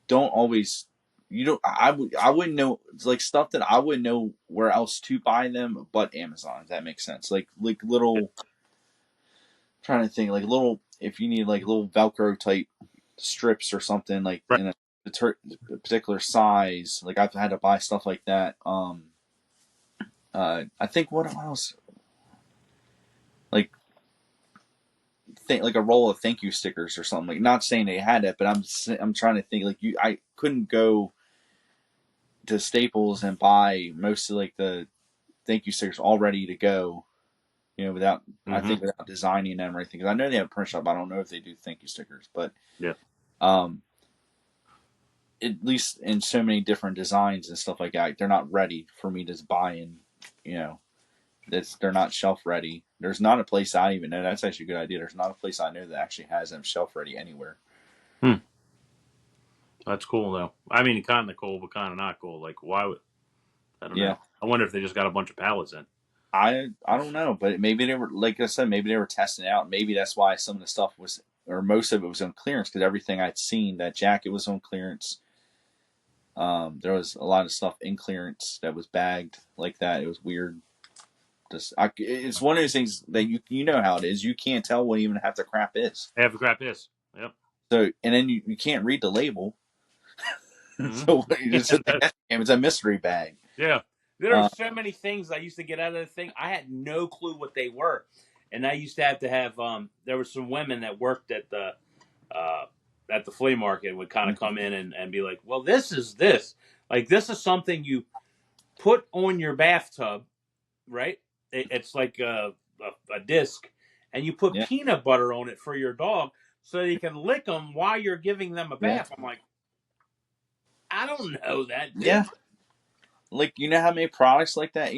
don't always, you don't. I wouldn't know. It's like stuff that I wouldn't know where else to buy them but Amazon. If that makes sense. Like little, trying to think like little, if you need like little Velcro type strips or something like Right. in a particular size. Like I've had to buy stuff like that. I think what else? Like like a roll of thank you stickers or something. Like not saying they had it, but I'm trying to think. Like I couldn't go to Staples and buy most of like the thank you stickers all ready to go. Without I think without designing them or anything. Because I know they have a print shop. I don't know if they do thank you stickers, but Yeah. um, at least in so many different designs and stuff like that, they're not ready for me to buy and they're not shelf ready. There's not a place I even know. That's actually a good idea. There's not a place I know that actually has them shelf ready anywhere. That's cool though. I mean, kind of cool, but kind of not cool. Like, why would I don't Yeah, know? I wonder if they just got a bunch of pallets in. I don't know, but maybe they were, like I said, maybe they were testing it out. Maybe that's why some of the stuff was, or most of it was on clearance, because everything I'd seen, that jacket was on clearance. There was a lot of stuff in clearance that was bagged like that. It was weird. It's one of those things that you know how it is. You can't tell what even half the crap is. Half the crap is. Yep. So and then you can't read the label. Mm-hmm. So you just it's a mystery bag. Yeah. There are Uh, so many things I used to get out of the thing. I had no clue what they were, and I used to have. There were some women that worked uh, at the flea market would kind of come in and be like, "Well, this is this. Like this is something you put on your bathtub, right? It's like a disc, and you put yeah, peanut butter on it for your dog, so you can lick them while you're giving them a yeah, bath." I'm like, I don't know that, yeah. dude. Like how many products like that.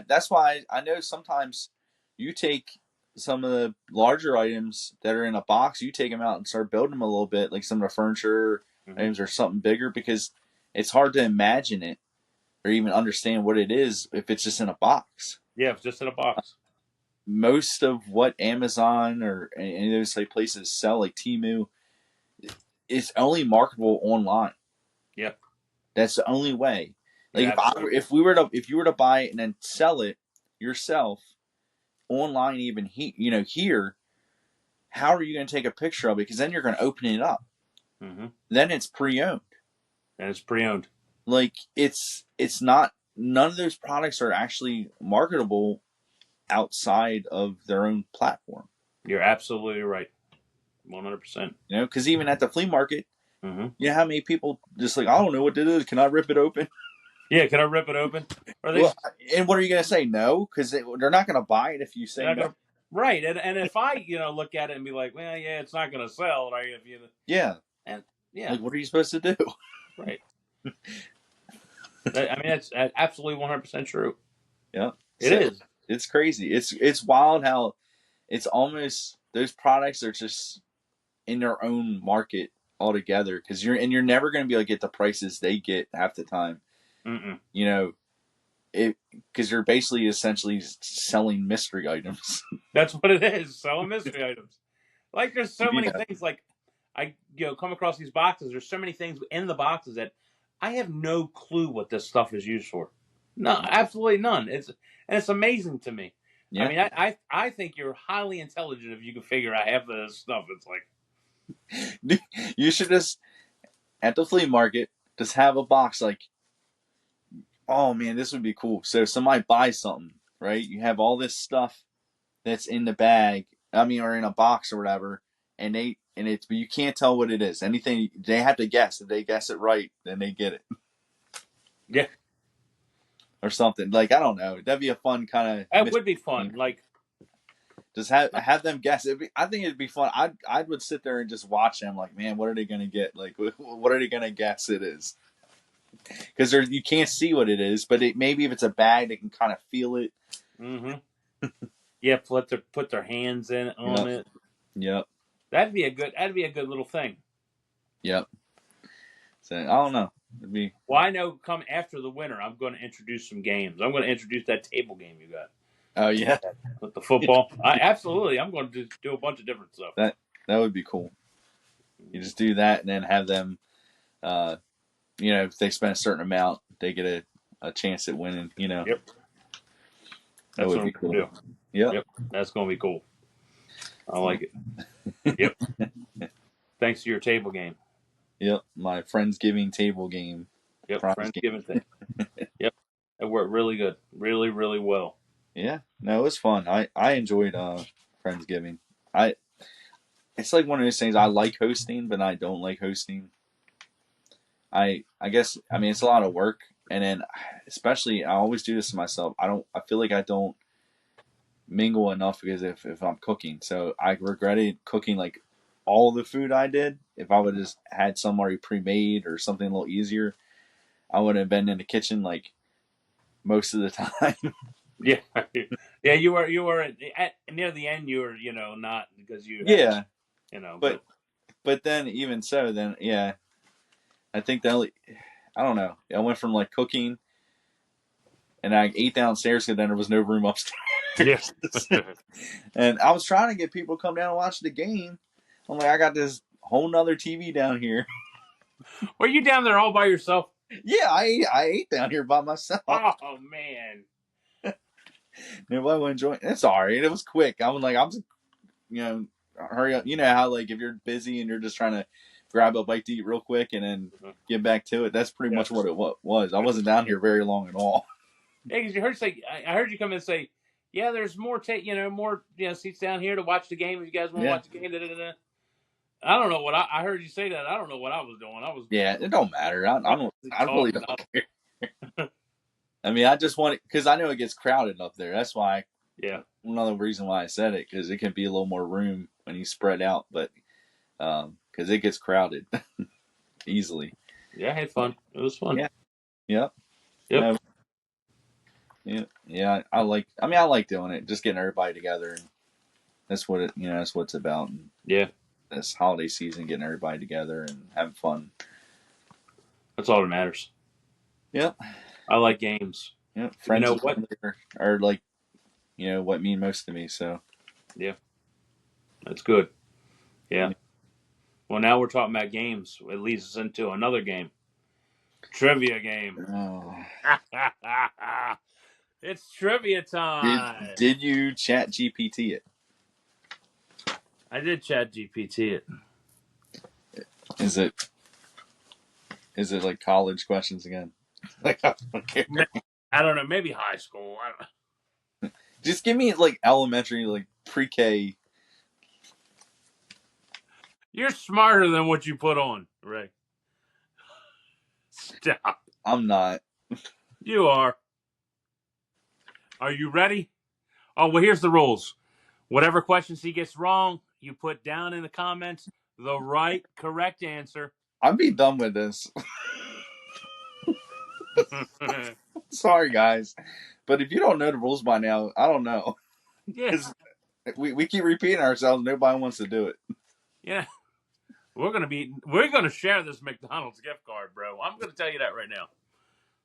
That's why I know sometimes you take some of the larger items that are in a box, you take them out and start building them a little bit, like some of the furniture Mm-hmm. items or something bigger, because it's hard to imagine it or even understand what it is if it's just in a box. Yeah, it's just in a box. Most of what Amazon or any of those like places sell, like Temu, is only marketable online. Yep. That's the only way. Like You're absolutely. if you were to buy it and then sell it yourself online, even here, how are you going to take a picture of it? Because then you're going to open it up. Mm-hmm. Then it's pre-owned. And it's pre-owned. Like it's not. None of those products are actually marketable outside of their own platform. You're absolutely right. 100%. Because even at the flea market, Mm-hmm. you know how many people just like, I don't know what it is. Can I rip it open? Yeah, can I rip it open? Or they? Well, and what are you going to say? No, because they're not going to buy it if you They're say not no. gonna. Right, and if I look at it and be like, well, yeah, it's not gonna sell, right? If you Yeah. and yeah, Like, what are you supposed to do? right. I mean, that's absolutely 100% true. Yeah. It So is. it's crazy. It's wild how it's almost those products are just in their own market altogether, because you're never going to be able to get the prices they get half the time. Mm-mm. You know, it because you're basically essentially selling mystery items. That's what it is. Selling mystery items. Like there's so many Yeah. things. Like I come across these boxes. There's so many things in the boxes that I have no clue what this stuff is used for. No, absolutely none. It's amazing to me. I Yeah. mean, I think you're highly intelligent if you can figure out half of this stuff. It's like You should just at the flea market just have a box like, oh man, this would be cool. So if somebody buys something, right? You have all this stuff that's in the bag, I mean, or in a box or whatever, and but you can't tell what it is. Anything they have to guess. If they guess it right, then they get it yeah, or something. Like I don't know. That'd be a fun kind of that mystery would be fun. game. Like Just have them guess. I think it'd be fun. I would sit there and just watch them. Like, man, what are they gonna get? Like, what are they gonna guess it is? Because you can't see what it is, but maybe if it's a bag, they can kind of feel it. mm-hmm. Yeah, put their hands in on Yep. it. Yep. That'd be a good little thing. Yep. So I don't know. It'd be. Well, I know come after the winter, I'm going to introduce some games. I'm going to introduce that table game you got Oh yeah. with the football. Absolutely, I'm going to do a bunch of different stuff. That would be cool. You just do that and then have them. If they spend a certain amount, they get a chance at winning. Yep. That That's would what be I'm cool. going to do. Yep. Yep. That's going to be cool. I like it. Yep. Thanks to your table game. Yep, my Friendsgiving table game, Yep, prize game. Friendsgiving thing. Yep, it worked really good, really, really well. Yeah, no, it was fun. I enjoyed Friendsgiving. I It's like one of those things. I like hosting, but I don't like hosting. I guess I mean it's a lot of work, and then especially I always do this to myself. I feel like I don't mingle enough because if I'm cooking, so I regretted cooking like all the food I did. If I would have just had some already pre-made or something a little easier, I would have been in the kitchen like most of the time. Yeah, yeah. You were at near the end. You were not because you had Yeah, but but but then even so, then yeah, I think that I don't know. I went from like cooking and I ate downstairs because then there was no room upstairs. yeah. And I was trying to get people to come down and watch the game. I'm like, I got this whole nother TV down here. Were you down there all by yourself? Yeah, I ate down here by myself. Oh man. Nobody would enjoy it. It's all right. It was quick. I was like, you know, hurry up. You know how like if you're busy and you're just trying to grab a bite to eat real quick and then get back to it. That's pretty Yeah. much what it was. I wasn't down here very long at all. Yeah, because you heard say I heard you come in and say, yeah, there's more more seats down here to watch the game if you guys want to Yeah, watch the game. Da, da, da, da. I don't know what I heard you say that. I don't know what I was doing. I was yeah. It don't matter. I don't. I really talking. don't care. I mean, I just want it because I know it gets crowded up there. That's why. Yeah, Another reason why I said it because it can be a little more room when you spread out, but because it gets crowded easily. yeah. I had fun. It was fun. Yeah. Yep. Yep. No, yeah. Yeah. I like. I mean, I like doing it. Just getting everybody together, and that's what it. That's what it's about. And Yeah. this holiday season, getting everybody together and having fun. That's all that matters. Yep. I like games. Yep. You Friends know and what? family are like what mean most to me. So Yeah, that's good. Yeah. Well, now we're talking about games. It leads us into another game, trivia game. oh. It's trivia did time. did you chat GPT it? I did chat GPT it. Is it Is it like college questions again? Like I don't care. I don't know. Maybe high school. I don't know. Just give me like elementary, like pre-K. You're smarter than what you put on, Ray. Stop. I'm not. You are. Are you ready? Oh, well, here's the rules. Whatever questions he gets wrong, you put down in the comments the right, correct answer. I'd be done with this. Sorry, guys, but if you don't know the rules by now, I don't know. Yeah. We keep repeating ourselves. Nobody wants to do it. Yeah. We're gonna share this McDonald's gift card, bro. I'm gonna tell you that right now.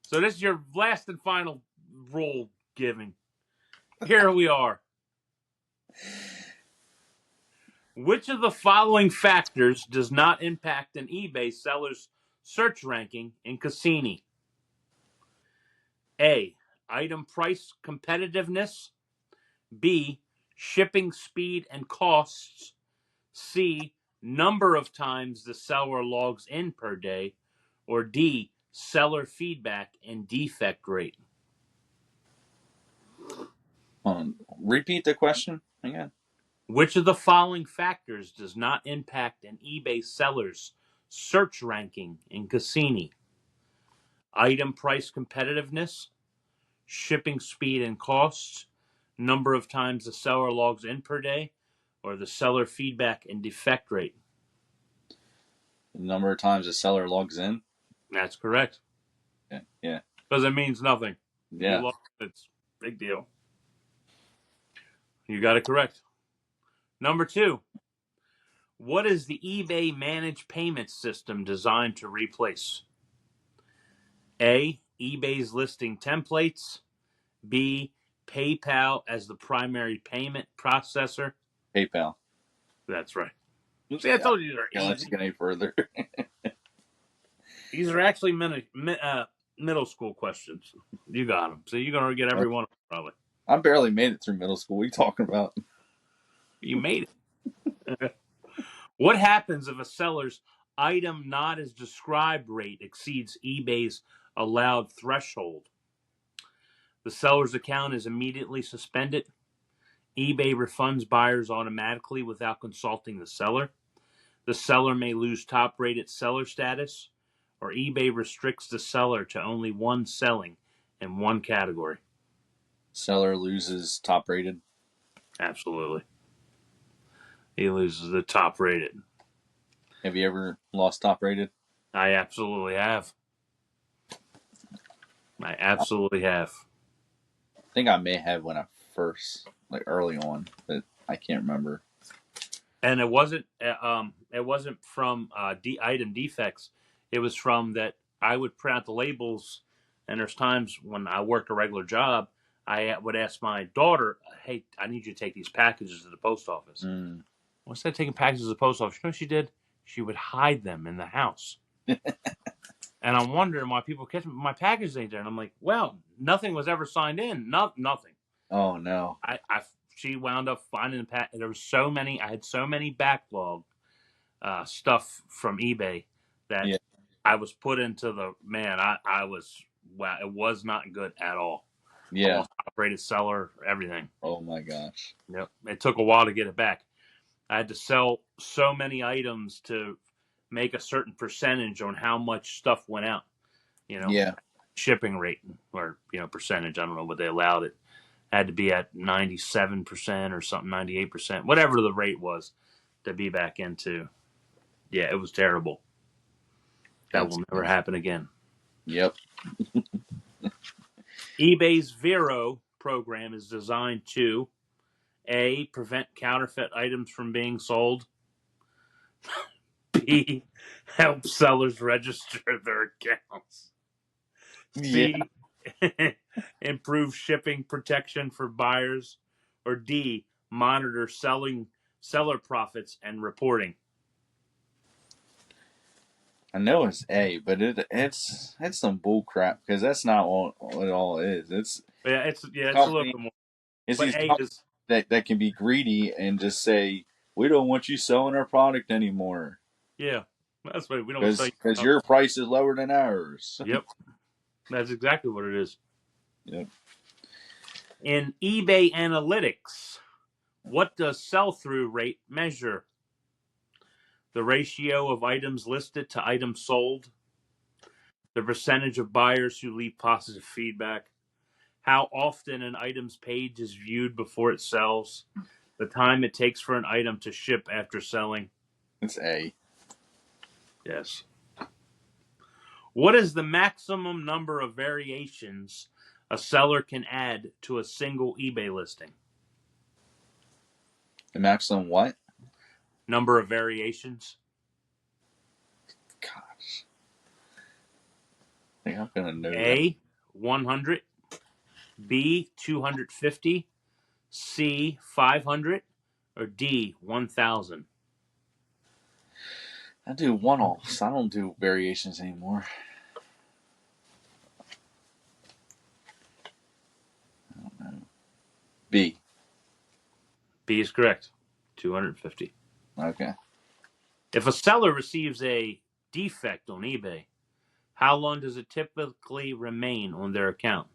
So this is your last and final rule giving. Here we are. Which of the following factors does not impact an eBay seller's search ranking in Cassini? A. Item price competitiveness. B. Shipping speed and costs. C. Number of times the seller logs in per day. Or D. Seller feedback and defect rate. Repeat the question again. Which of the following factors does not impact an eBay seller's search ranking in Cassini? Item price competitiveness, shipping speed and costs, number of times the seller logs in per day, or the seller feedback and defect rate? The number of times the seller logs in. That's correct. Yeah. Yeah. Because it means nothing. You Yeah. lost, it's a big deal. You got it correct. Number 2. What is the eBay managed payment system designed to replace? A. eBay's listing templates. B. PayPal as the primary payment processor. PayPal. That's right. See, I told you these are Can't let easy. you get any further. These are actually middle school questions. You got them. So you're going to get every one of them, probably. I barely made it through middle school. What are you talking about? You made it. What happens if a seller's item not as described rate exceeds eBay's allowed threshold? The seller's account is immediately suspended. eBay refunds buyers automatically without consulting the seller. The seller may lose top-rated seller status, or eBay restricts the seller to only one selling in one category. Seller loses top rated. Absolutely. He loses the top-rated. Have you ever lost top rated? I absolutely have. I absolutely have. I think I may have when I first, like early on, but I can't remember. And it wasn't from item defects. It was from that I would print out the labels, and there's times when I worked a regular job, I would ask my daughter, "Hey, I need you to take these packages to the post office." Mm. Well, instead of taking packages to the post office, you know what she did? She would hide them in the house. And I'm wondering why people catch my packages ain't there. And I'm like, well, nothing was ever signed in. Nothing. Oh no. She wound up finding the pack. There was so many. I had so many backlog stuff from eBay that Yeah. I was put into the man. I was wow. It was not good at all. I Yeah. lost operated seller, everything. Oh my gosh. Yep. It took a while to get it back. I had to sell so many items to make a certain percentage on how much stuff went out. You know, Yeah. shipping rate or percentage. I don't know what they allowed it. Had to be at 97% or something, 98%, whatever the rate was to be back into. Yeah, it was terrible. That That's will never happen again. Yep. eBay's Vero program is designed to A, prevent counterfeit items from being sold. B, help sellers register their accounts. Yeah. C, improve shipping protection for buyers. Or D, monitor seller profits and reporting. I know it's A, but it's some bull crap because that's not what it all is. It's Yeah, it's a little company. bit more. It's But these A companies is that can be greedy and just say we don't want you selling our product anymore that's right. We don't say. because your price is lower than ours. Yep, that's exactly what it is. Yep. In eBay analytics, what does sell-through rate measure? The ratio of items listed to items sold, the percentage of buyers who leave positive feedback, how often an item's page is viewed before it sells, the time it takes for an item to ship after selling. It's A. Yes. What is the maximum number of variations a seller can add to a single eBay listing? The maximum what? Number of variations. Gosh. I think I'm gonna know that. A, 100. B, 250. C, 500. Or D, 1,000. I do one-offs. I don't do variations anymore. I don't know. B. B is correct. 250. Okay. If a seller receives a defect on eBay, how long does it typically remain on their account?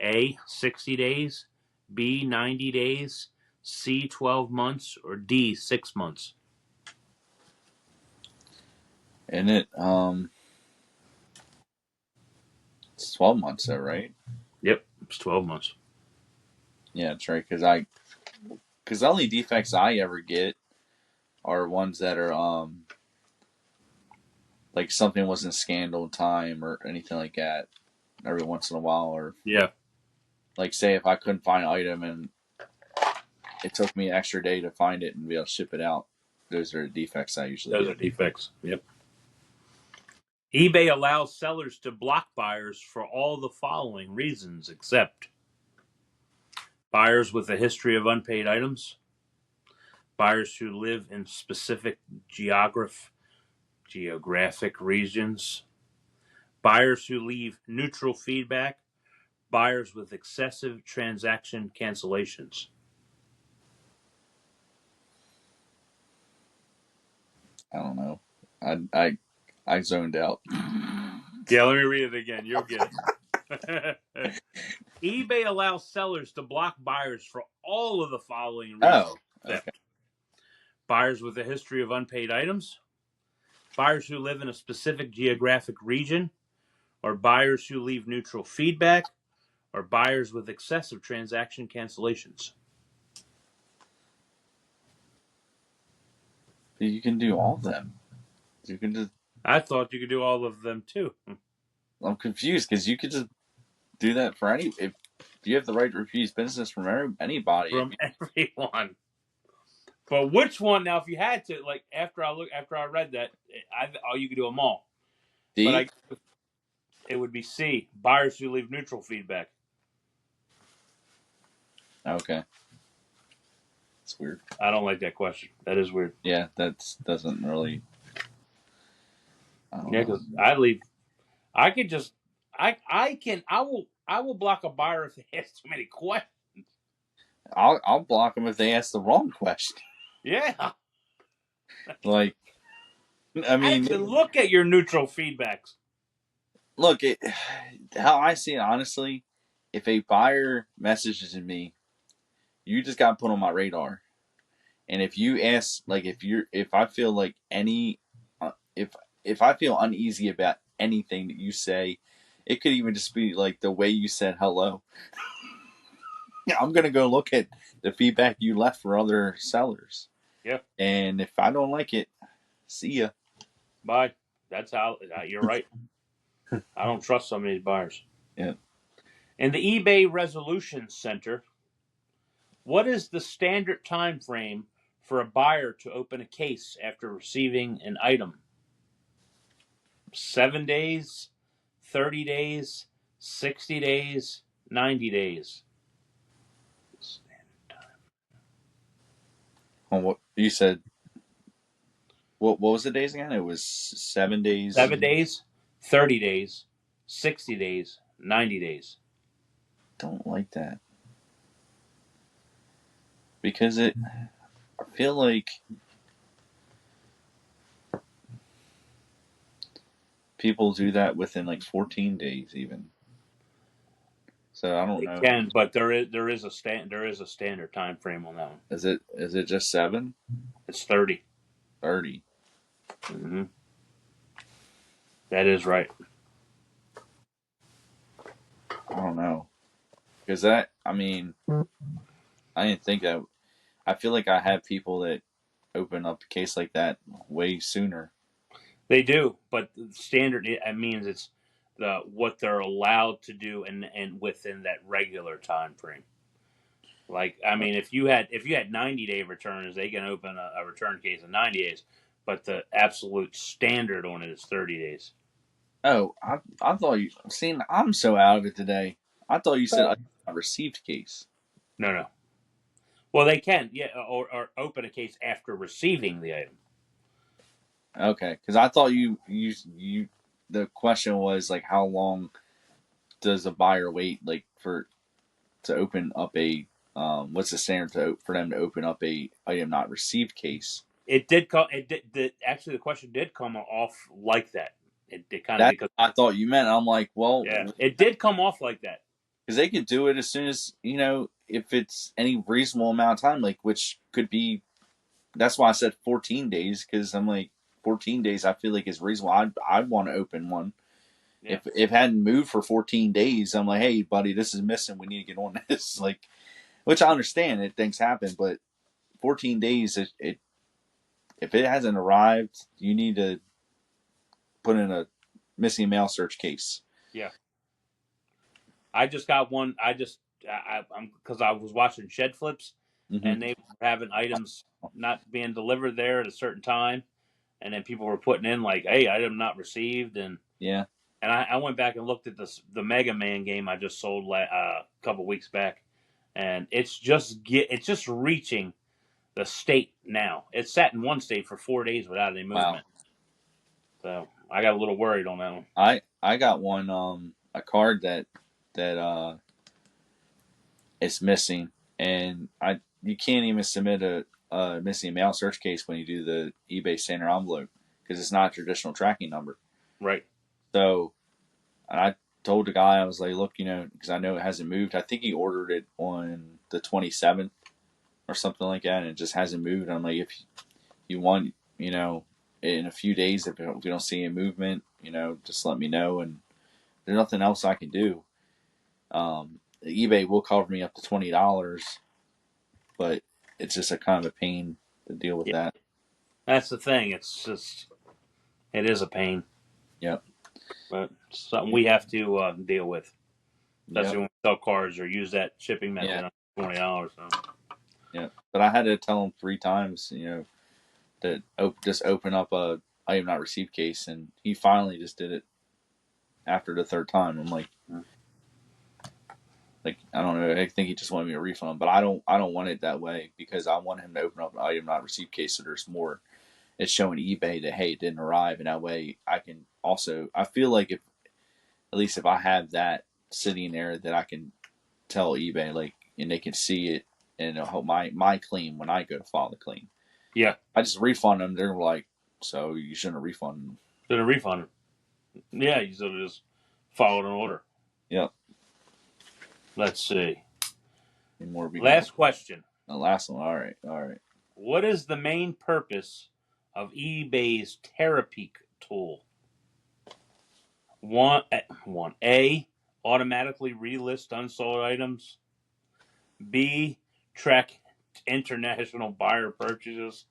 A, 60 days. B, 90 days. C, 12 months. Or D, 6 months. And it's 12 months though, right? Yep, it's 12 months. Yeah, that's right. Because the only defects I ever get are ones that are like something wasn't scanned on time or anything like that. Every once in a while, or Yeah, like say if I couldn't find an item and it took me an extra day to find it and be able to ship it out. Those are the defects I usually those get. are defects. Yep. eBay allows sellers to block buyers for all the following reasons, except buyers with a history of unpaid items, buyers who live in specific geographic regions, buyers who leave neutral feedback, buyers with excessive transaction cancellations. I don't know. I zoned out. Yeah, let me read it again. You'll get it. eBay allows sellers to block buyers for all of the following reasons: Oh, okay. theft, buyers with a history of unpaid items, buyers who live in a specific geographic region, or buyers who leave neutral feedback, or buyers with excessive transaction cancellations. You can do all of them. You can just. I thought you could do all of them too. I'm confused because you could just do that for any. If you have the right to refuse business from anybody, From everyone. But which one now? If you had to, like after I read that, you could do them all. But D. it would be C. Buyers who leave neutral feedback. Okay, it's weird. I don't like that question. That is weird. Yeah, that doesn't really. I don't Yeah, know. because I leave. I could just. I will block a buyer if they ask too many questions. I'll block them if they ask the wrong question. Yeah. Like, I I mean, didn't even look at your neutral feedbacks. look, how I see it honestly, if a buyer messages me, you just got put on my radar. And if you ask, like, if I feel like if I feel uneasy about anything that you say, it could even just be like the way you said hello. I'm gonna go look at the feedback you left for other sellers. Yeah. And if I don't like it, see ya. Bye. That's how. You're right. I don't trust some of these buyers. Yeah. In the eBay Resolution Center, what is the standard time frame for a buyer to open a case after receiving an item? 7 days, 30 days, 60 days, 90 days. What you said? What was the days again? It was 7 days. 7 days, 30 days, 60 days, 90 days. Don't like that because I feel like people do that within like 14 days even. So I don't They know. can, but there is a standard time frame on that one. Is it just 7? It's 30. 30. Mm-hmm. That is right. I don't know. Because that, I mean, I didn't think that. I feel like I have people that open up a case like that way sooner. They do, but the standard it means it's what they're allowed to do and within that regular time frame. Like I mean, if you had 90-day returns, they can open a return case in 90 days, but the absolute standard on it is 30 days. Oh, I thought you seen. I'm so out of it today. I thought you said a received case. No, no. Well, they can, yeah, or open a case after receiving the item. Okay, because I thought you. The question was like, how long does a buyer wait like to open up a what's the standard for them to open up a item not received case? It did come. It did. Actually, the question did come off like that. It kind of That because I thought you meant. I'm like, well, yeah, it did come off like that. because they could do it as soon as if it's any reasonable amount of time, like which could be. That's why I said 14 days because I'm like 14 days. I feel like is reasonable. I'd want to open one. Yeah. If it hadn't moved for 14 days, I'm like, hey, buddy, this is missing. We need to get on this. Like, which I understand that things happen, but 14 days, if it hasn't arrived, you need to put in a missing mail search case. Yeah. I just got one. I'm because I was watching Shed Flips, Mm-hmm. and they were having items not being delivered there at a certain time, and then people were putting in like, "Hey, item not received," and Yeah. I went back and looked at the Mega Man game I just sold a couple weeks back, and it's just reaching the state now. It's sat in one state for 4 days without any Wow. movement. So I got a little worried on that one. I got one a card that is missing, and you can't even submit missing mail search case when you do the eBay standard envelope because it's not a traditional tracking number. Right. So, and I told the guy, I was like, look, because I know it hasn't moved. I think he ordered it on the 27th or something like that, and it just hasn't moved. And I'm like, if you want, in a few days, if we don't see any movement, just let me know. And there's nothing else I can do. eBay will cover me up to $20, but it's just a kind of a pain to deal with Yeah. that. That's the thing. It is a pain. Yep. But it's something we have to deal with, especially Yep. when we sell cars or use that shipping method Yeah. on $20. So. Yeah. But I had to tell him 3 times, to just open up a item not received case, and he finally just did it after the third time. I'm like I don't know. I think he just wanted me to refund, but I don't want it that way because I want him to open up an item not received case so there's more. It's showing eBay that hey, it didn't arrive, and that way I can also. I feel like if at least if I have that sitting there, that I can tell eBay and they can see it and it'll help my claim when I go to file the claim. Yeah. I just refund them. They're like, so you shouldn't have refunded them. Did a refund. Yeah, you should have just followed an order. Yep. Let's see. Any more we Last got? question. The last one. All right. All right. What is the main purpose of eBay's Terapeak tool? One A, automatically relist unsold items. B, track international buyer purchases.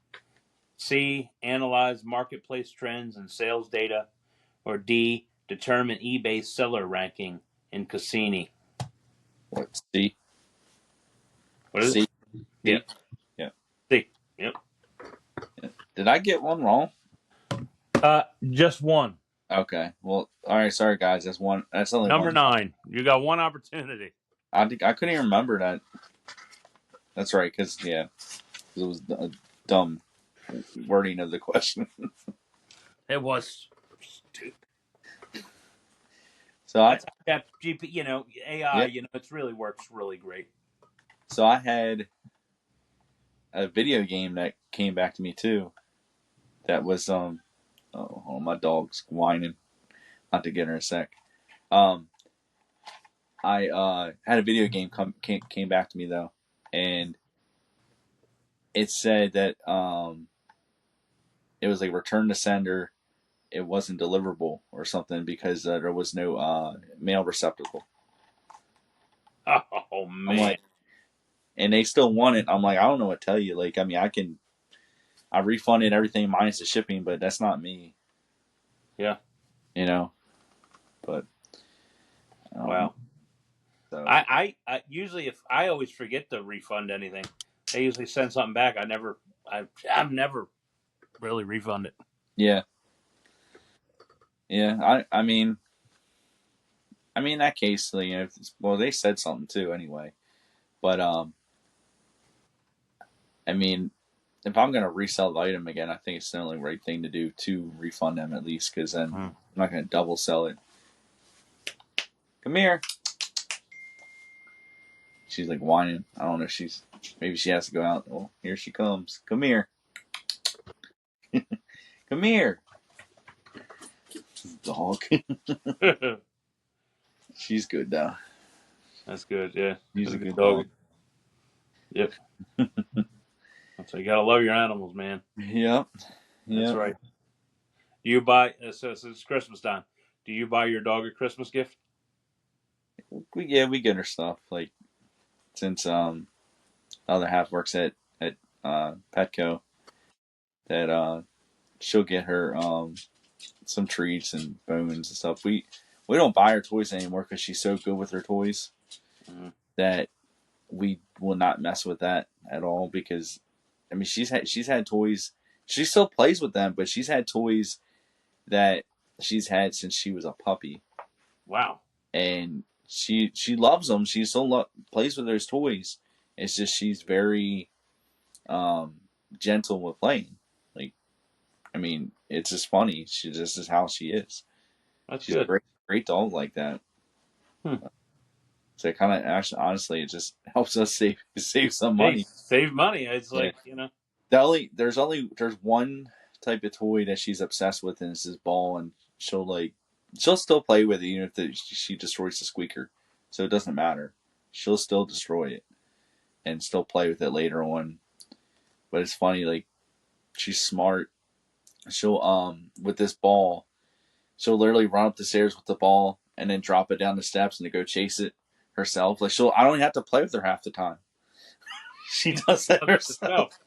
C, analyze marketplace trends and sales data. Or D, determine eBay's seller ranking in Cassini. What? C. What is C. it? Yeah. Yeah. C. Yep. Did I get one wrong? Just one. Okay. Well, all right. Sorry, guys. That's one. That's only Number one. 9. You got one opportunity. I couldn't even remember that. That's right. Because it was a dumb wording of the question. It was stupid. So That's how GP, AI, yeah. it really works really great. So I had a video game that came back to me too. That was oh, my dog's whining. I'll have to get her in a sec. I had a video game came back to me though, and it said that it was like return to sender. It wasn't deliverable or something because there was no mail receptacle. Oh I'm man. like, and they still want it. I'm like, I don't know what to tell you. Like, I mean, I refunded everything minus the shipping, but that's not me. Yeah. But Wow. So. I usually, if I always forget to refund anything, they usually send something back. I've never really refunded. Yeah. Yeah. I mean, in that case, well, they said something too anyway. But I mean, if I'm gonna resell the item again, I think it's the only right thing to do to refund them at least, because then I'm not gonna double sell it. Come here. She's like whining. I don't know. Maybe she has to go out. Well, here she comes. Come here. Come here. Dog. She's good though. That's good. Yeah. She's a good dog. Yep. So you gotta love your animals, man. Yep. That's right. Do you buy? So it's Christmas time. Do you buy your dog a Christmas gift? We get her stuff. Like, since the other half works at Petco, that she'll get her some treats and bones and stuff. We don't buy her toys anymore because she's so good with her toys that we will not mess with that at all. Because I mean, she's had toys. She still plays with them, but she's had toys that she's had since she was a puppy. Wow. And she loves them. She still plays with those toys. It's just she's very gentle with playing. Like, I mean, it's just funny. She just is how she is. She's good. a great dog like that. So it kind of actually, honestly, it just helps us save some money. Save money. It's like There's one type of toy that she's obsessed with, and it's this ball, and she'll still play with it even if she destroys the squeaker, so it doesn't matter. She'll still destroy it and still play with it later on. But it's funny, like she's smart. She'll with this ball, she'll literally run up the stairs with the ball and then drop it down the steps and to go chase it herself. Like I don't even have to play with her half the time. She does that herself.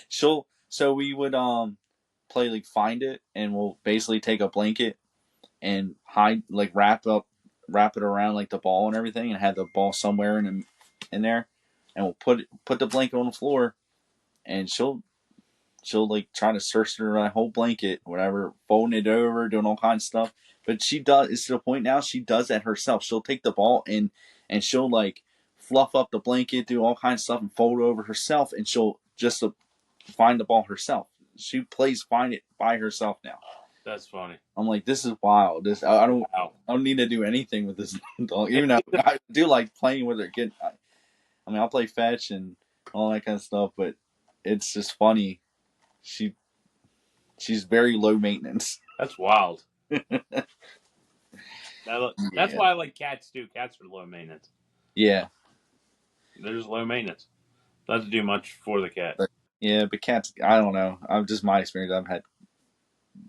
So we would play like find it, and we'll basically take a blanket and hide, like wrap it around like the ball and everything, and have the ball somewhere in there, and we'll put the blanket on the floor, and she'll like try to search through that whole blanket, whatever, folding it over, doing all kinds of stuff. But it's to the point now she does that herself. She'll take the ball and she'll like fluff up the blanket, do all kinds of stuff, and fold it over herself, and she'll just find the ball herself. She plays find it by herself now. That's funny. I'm like, this is wild. I don't need to do anything with this dog. Even though I do like playing with her. I mean, I'll play fetch and all that kind of stuff, but it's just funny. She's very low maintenance. That's wild. That's Yeah. why I like cats too. Cats are low maintenance. Yeah. They're just low maintenance. Don't have to do much for the cat. But cats, I don't know. I'm just my experience. I've had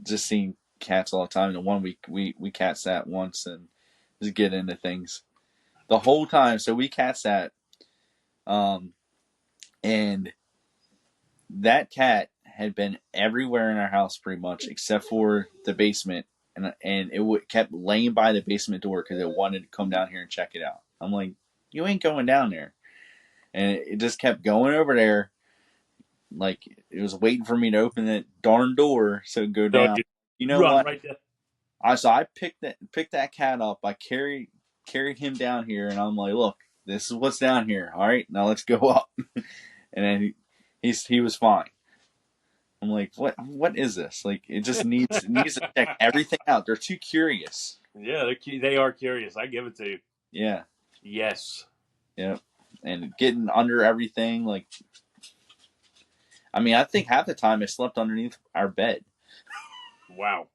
just seen cats all the time. And one week we cat sat once and just get into things the whole time. So we cat sat, and that cat had been everywhere in our house pretty much except for the basement, and kept laying by the basement door because it wanted to come down here and check it out. I'm like, you ain't going down there, and it just kept going over there, like it was waiting for me to open that darn door so it could go down. You know Run what? right there. I picked that cat up. I carried him down here, and I'm like, look, this is what's down here. All right, now let's go up. And then he was fine. I'm like, what is this? Like, it just needs to check everything out. They're too curious. Yeah, they are curious. I give it to you. Yeah. Yes. Yeah. And getting under everything, like, I mean, I think half the time I slept underneath our bed. Wow.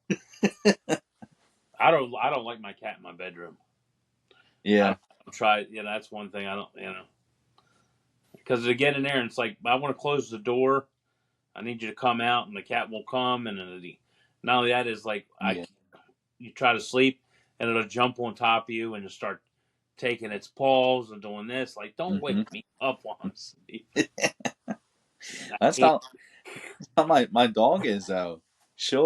I don't like my cat in my bedroom. Yeah. That's one thing I don't. Because to get in there and it's like I want to close the door. I need you to come out, and the cat won't come. And not only that is like you try to sleep, and it'll jump on top of you and just start taking its paws and doing this. Like, don't wake me up while I'm sleeping. That's how my dog is though. She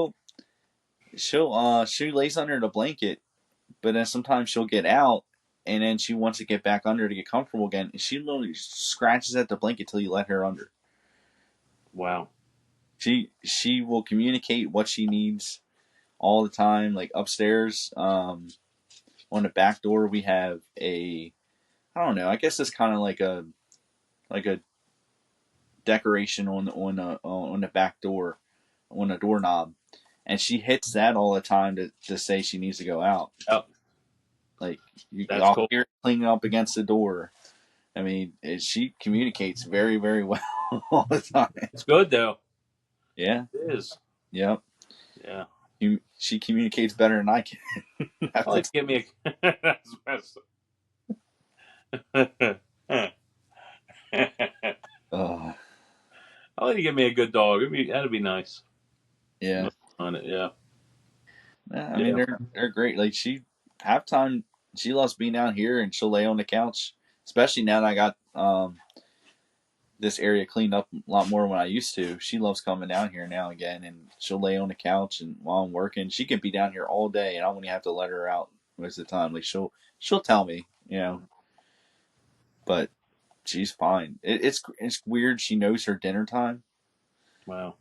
lays under the blanket, but then sometimes she'll get out, and then she wants to get back under to get comfortable again, and she literally scratches at the blanket till you let her under. Wow. She will communicate what she needs all the time. Like upstairs, on the back door we have I don't know. I guess it's kind of like a decoration on the back door, on the doorknob, and she hits that all the time to say she needs to go out. Yep. Like That's cool. Hear cleaning up against the door. I mean, she communicates very, very well all the time. It's good though. Yeah, it is. Yep. Yeah. She communicates better than I can. I'll like give me I'll let you give me a good dog. That'd be nice. Yeah. On it, yeah. I mean, they're great. Like half time she loves being down here, and she'll lay on the couch. Especially now that I got this area cleaned up a lot more than I used to. She loves coming down here now again, and she'll lay on the couch, and while I'm working, she can be down here all day, and I don't even have to let her out most of the time. Like she'll tell me, but she's fine. It's weird. She knows her dinner time. Wow,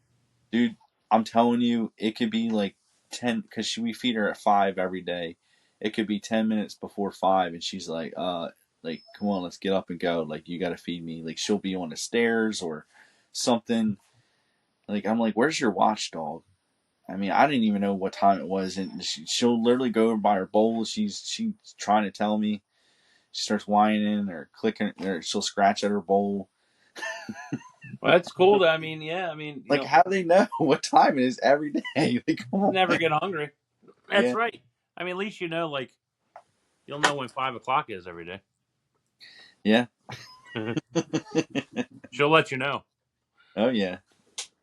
dude, I'm telling you, it could be like 10 because we feed her at 5 every day. It could be 10 minutes before 5, and she's like, come on, let's get up and go. Like, you got to feed me. Like, she'll be on the stairs or something. Like, I'm like, where's your watch, dog? I mean, I didn't even know what time it was, and she'll literally go over by her bowl. She's trying to tell me. She starts whining or clicking, or she'll scratch at her bowl. Well, that's cool. I mean, yeah. I mean, Like, how do they know what time it is every day? Like, come on, never man. get hungry. That's Yeah, right. I mean, at least you know, like, you'll know when 5 o'clock is every day. yeah. She'll let you know. Oh yeah,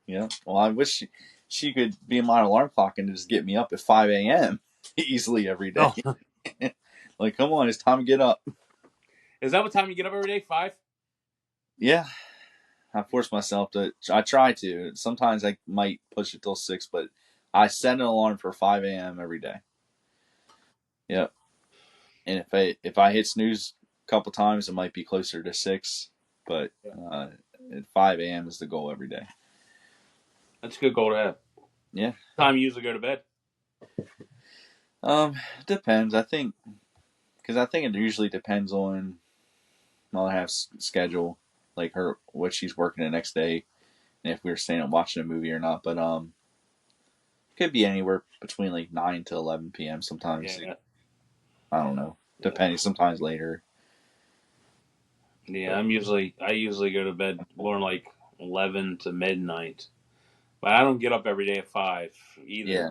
yeah. Well, I wish she could be my alarm clock and just get me up at 5 a.m. easily every day. Oh, Like, come on, it's time to get up. is that what time you get up every day? 5? Yeah, I force myself to. I try to. Sometimes I might push it till 6, but I set an alarm for 5 a.m. every day. Yep. And if I hit snooze a couple times, it might be closer to 6. But at 5 a.m. is the goal every day. That's a good goal to have. Yeah. Time you usually go to bed? It depends. I think because I think it usually depends on Mother Half's schedule, like her what she's working the next day, and if we're staying up watching a movie or not. But it could be anywhere between like 9 to 11 p.m. Sometimes. Yeah. I don't know, depending. Sometimes later. Yeah, But I usually go to bed more like 11 to midnight. But I don't get up every day at 5 either. yeah,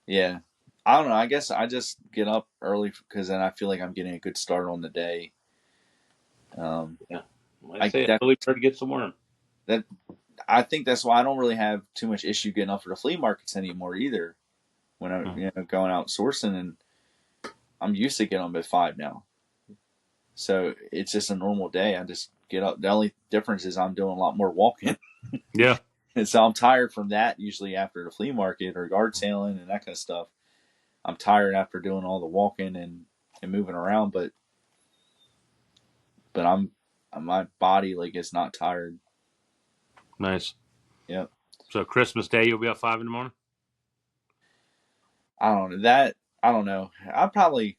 yeah. I don't know. I guess I just get up early because then I feel like I'm getting a good start on the day. Yeah. I I say that, early bird gets the worm. that I think that's why I don't really have too much issue getting up for the flea markets anymore either. When I'm going out sourcing, and I'm used to getting up at 5 now, so it's just a normal day. I just get up. The only difference is I'm doing a lot more walking, Yeah. and so I'm tired from that. Usually after the flea market or yard sailing and that kind of stuff, I'm tired after doing all the walking and moving around. But my body like is not tired. Nice. Yep. So Christmas Day, you'll be up 5 in the morning? I don't know that. I don't know. I probably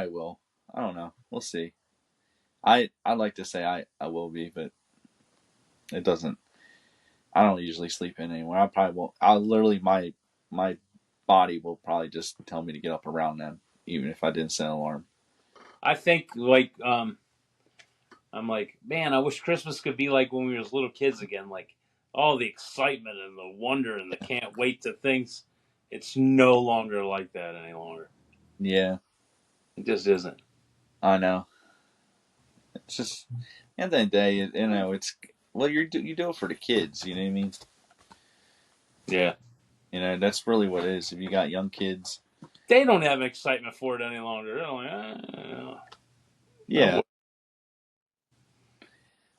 will. I don't know. We'll see. I'd like to say I will be, but it doesn't. I don't usually sleep in anymore. I probably won't. I'll literally my body will probably just tell me to get up around then, even if I didn't set an alarm. I think like I'm like, man, I wish Christmas could be like when we were little kids again. Like all the excitement and the wonder and the can't wait to things. It's no longer like that any longer. Yeah, It just isn't. I know. It's just at the end of the day, it's well, you do it for the kids. You know what I mean? Yeah. That's really what it is. If you got young kids, They don't have excitement for it any longer. They're like, yeah.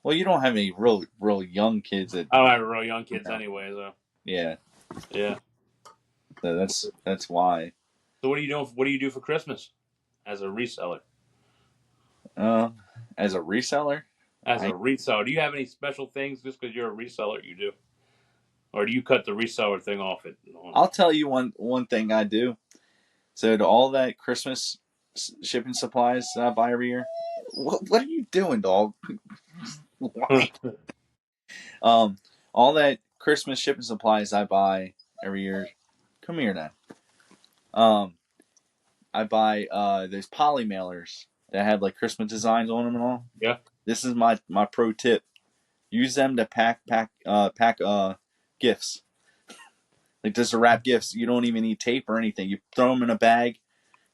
Well, you don't have any real young kids that. I don't have real young kids anyway, so Yeah. yeah. So that's why. So what are you doing? What do you do for Christmas as a reseller? Uh, as a reseller, As a I reseller, do you have any special things just because you're a reseller? You do, or do you cut the reseller thing off it? I'll tell you one thing I do. So to all that Christmas shipping supplies that I buy every year, what are you doing, dog? Why? Um, all that Christmas shipping supplies I buy every year. Come here now. Um, I buy those poly mailers that have like Christmas designs on them and all. Yeah, This is my pro tip. Use them to pack gifts. Like just to wrap gifts. You don't even need tape or anything. You throw them in a bag,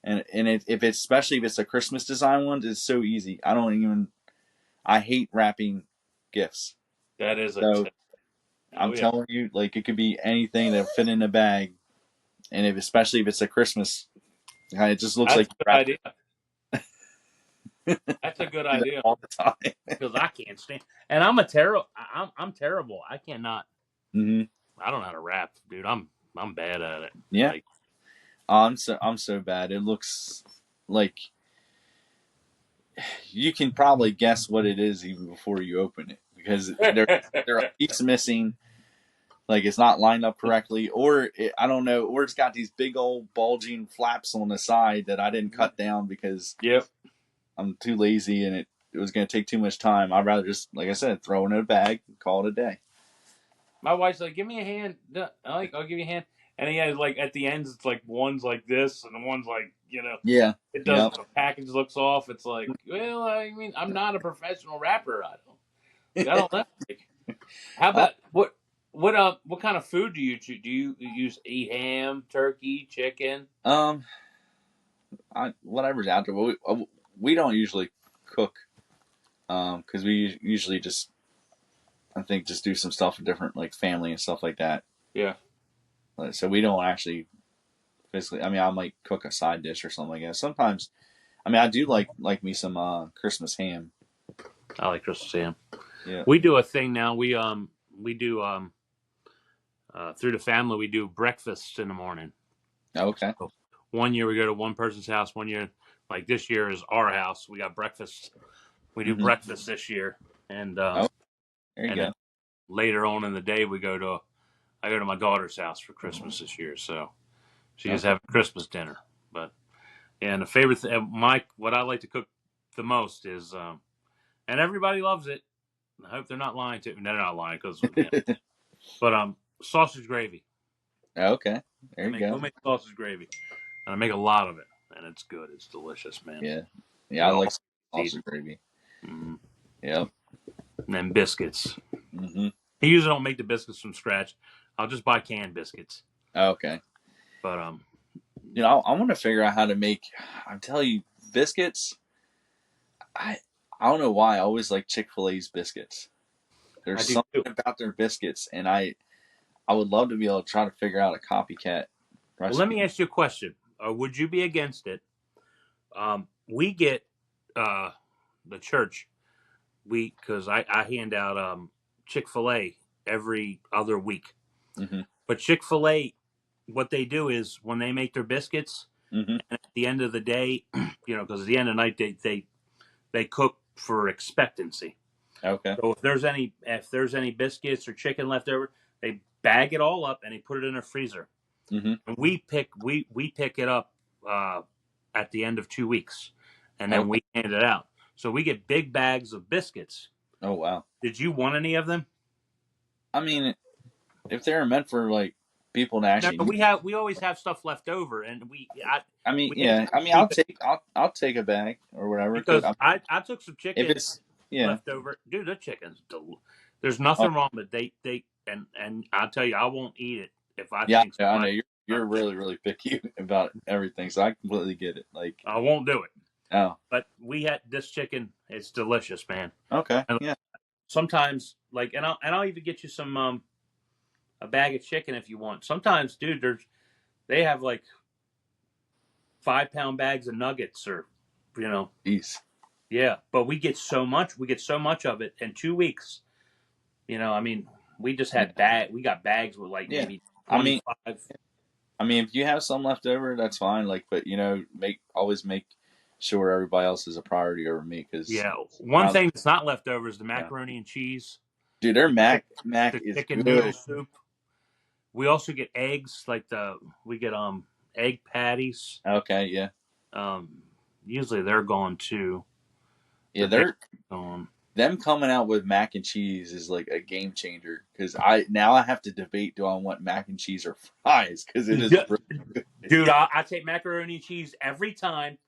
and if it's especially if it's a Christmas design one, it's so easy. I hate wrapping gifts. that is a So tip. Oh I'm yeah, telling you, like it could be anything that fit in a bag, and especially if it's a Christmas, it just looks that's like a you good wrapped idea. That's a good it idea all the time. because I can't stand. And I'm terrible. I cannot. hmm I don't know how to rap, dude. I'm bad at it. Yeah, Like I'm so bad. It looks like you can probably guess what it is even before you open it because there are piece missing. Like it's not lined up correctly, or I don't know, or it's got these big old bulging flaps on the side that I didn't cut down because yep. I'm too lazy and it was going to take too much time. I'd rather just, like I said, throw it in a bag and call it a day. My wife's like, "Give me a hand." I'll give you a hand. And he has like at the ends, it's like one's like this and one's like Yeah. it does. Yep. The package looks off. It's like, well, I mean, I'm not a professional rapper. I don't know. How Uh, about what kind of food do you choose? Do you eat ham, turkey, chicken? um, whatever's out there. But we don't usually cook. Because we usually just, I think, just do some stuff with different like family and stuff like that. Yeah, So we don't actually physically. I mean, I might cook a side dish or something like that. Sometimes, I mean, I do like me some Christmas ham. I like Christmas ham. Yeah. We do a thing now. We do through the family we do breakfast in the morning. Okay. So one year we go to one person's house. One year, like this year is our house. We got breakfast. We do Mm-hmm. breakfast this year, Oh, there you and then go. later on in the day I go to my daughter's house for Christmas this year. So she is Okay. having Christmas dinner. But and the favorite thing, Mike, what I like to cook the most is, and everybody loves it. I hope they're not lying to me. No, they're not lying because, but sausage gravy. Okay. There you We go. make sausage gravy, and I make a lot of it, and it's good. It's delicious, man. Yeah. Yeah, Get I all like season. sausage gravy. Mm-hmm. Yep. And then biscuits. Mm-hmm. I usually don't make the biscuits from scratch. I'll just buy canned biscuits. Okay. But I want to figure out how to make. I'm telling you, biscuits. I I don't know why I always like Chick-fil-A's biscuits. I There's do something too. about their biscuits, and I would love to be able to try to figure out a copycat Well, let recipe. me ask you a question. Would you be against it? We get uh, the church. Because I hand out Chick-fil-A every other week. Mm-hmm. But Chick-fil-A, what they do is when they make their biscuits, Mm-hmm. and at the end of the day, because at the end of the night they cook for expectancy. Okay. So if there's any biscuits or chicken left over, they bag it all up and they put it in a freezer. Mm-hmm. And we pick it up uh, at the end of 2 weeks, and then Okay. we hand it out. So we get big bags of biscuits. Oh wow. Did you want any of them? I mean, if they're meant for like people to No, actually need, we always have stuff left over, and I mean, we yeah. I mean, keep it I'll take a bag or whatever. Cause because I took some if chicken it's yeah. left over. Dude, the chicken's there's Oh, nothing wrong with they and I'll tell you I won't eat it if I yeah. think Yeah, I know somebody you're really picky about everything, so I completely get it. Like, I won't do it. oh, But we had this chicken. It's delicious, man. okay, And yeah. sometimes like and I'll even get you some a bag of chicken if you want. Sometimes, dude, they have like 5 pound bags of nuggets or you know Jeez. yeah, but we get so much of it in 2 weeks. I mean, we just Yeah. had we got bags with like Yeah. maybe I mean, 25. if you have some left over, that's fine. Like, but always make sure everybody else is a priority over me because, Yeah, one um, thing that's not left over is the yeah, macaroni and cheese, dude, their the, mac the is chicken noodle good. soup. We also get eggs, like we get egg patties. Okay, yeah, Um, Usually they're gone too. yeah. The bacon They're gone. them coming out with mac and cheese is like a game changer because I have to debate, do I want mac and cheese or fries, because it is really good. Dude, I take macaroni and cheese every time.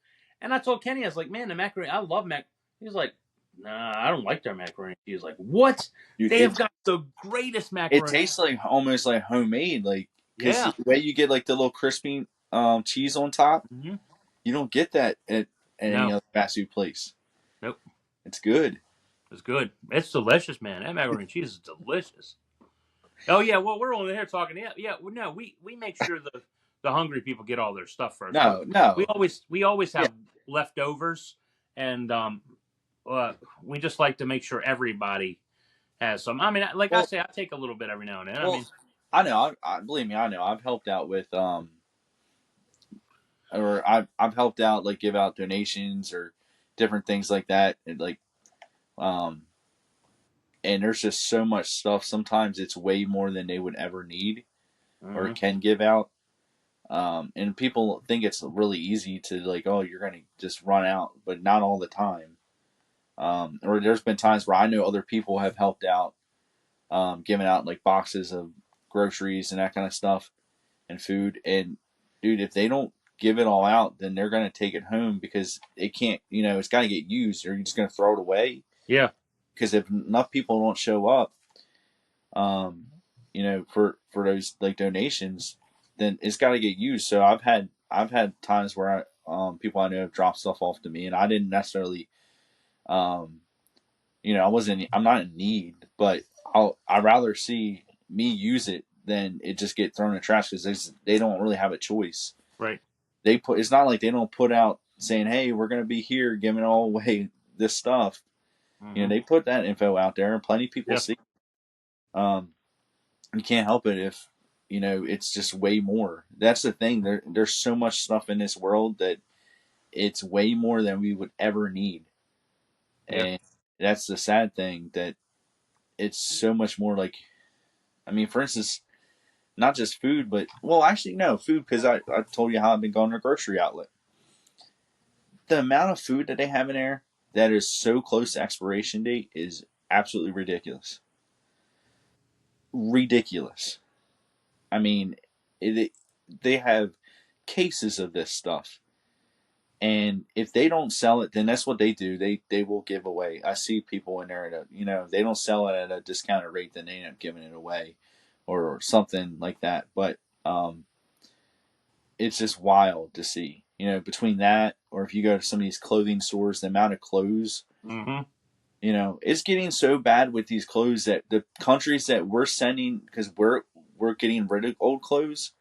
And I told Kenny, I was like, man, the macaroni, I love mac. He's like, nah, I don't like their macaroni. He's like, what? Dude, They have got the greatest it macaroni. tastes like almost like homemade, like because Yeah. the way you get like the little crispy cheese on top, Hmm. you don't get that at any No, other fast food place. nope. It's good. It's good. It's delicious, man. That macaroni and cheese is delicious. Oh yeah, well we're only here talking. Yeah, yeah. Well, no, we make sure the hungry people get all their stuff first. But No, no, we always yeah. have leftovers, and uh, we just like to make sure everybody has some. I mean, like I Well, say, I take a little bit every now and then. I well, mean, I know. I believe me. I know. I've helped out with or I've helped out like give out donations or different things like that, and like um, and there's just so much stuff. Sometimes it's way more than they would ever need or mhm. can give out. And people think it's really easy to like, oh, you're gonna just run out, but not all the time. Or there's been times where I know other people have helped out, giving out like boxes of groceries and that kind of stuff and food. And dude, if they don't give it all out, then they're gonna take it home because it can't. It's got to get used, or you're just gonna throw it away. Yeah, Because if enough people don't show up, um, for those like donations, then it's got to get used. So I've had times where people I know have dropped stuff off to me, and I didn't necessarily, um, I'm not in need, but I'd rather see me use it than it just get thrown in the trash because they don't really have a choice. Right. It's not like they don't put out saying, hey, we're going to be here giving all away this stuff. Mm-hmm. They put that info out there, and plenty of people Yeah. see. Um, you can't help it if it's just way more. That's the thing. There's so much stuff in this world that it's way more than we would ever need, Yeah. and that's the sad thing, that it's so much more. Like, I mean, for instance, not just food, but well, actually, no food, because I told you how I've been going to a grocery outlet. The amount of food that they have in there that is so close to expiration date is absolutely ridiculous. Ridiculous. I mean, it they have cases of this stuff, and if they don't sell it, then that's what they do. They will give away. I see people in there at they don't sell it at a discounted rate, then they end up giving it away, or something like that. But it's just wild to see. Between that, or if you go to some of these clothing stores, the amount of clothes. Mm-hmm. It's getting so bad with these clothes that the countries that we're sending, because we're getting rid of old clothes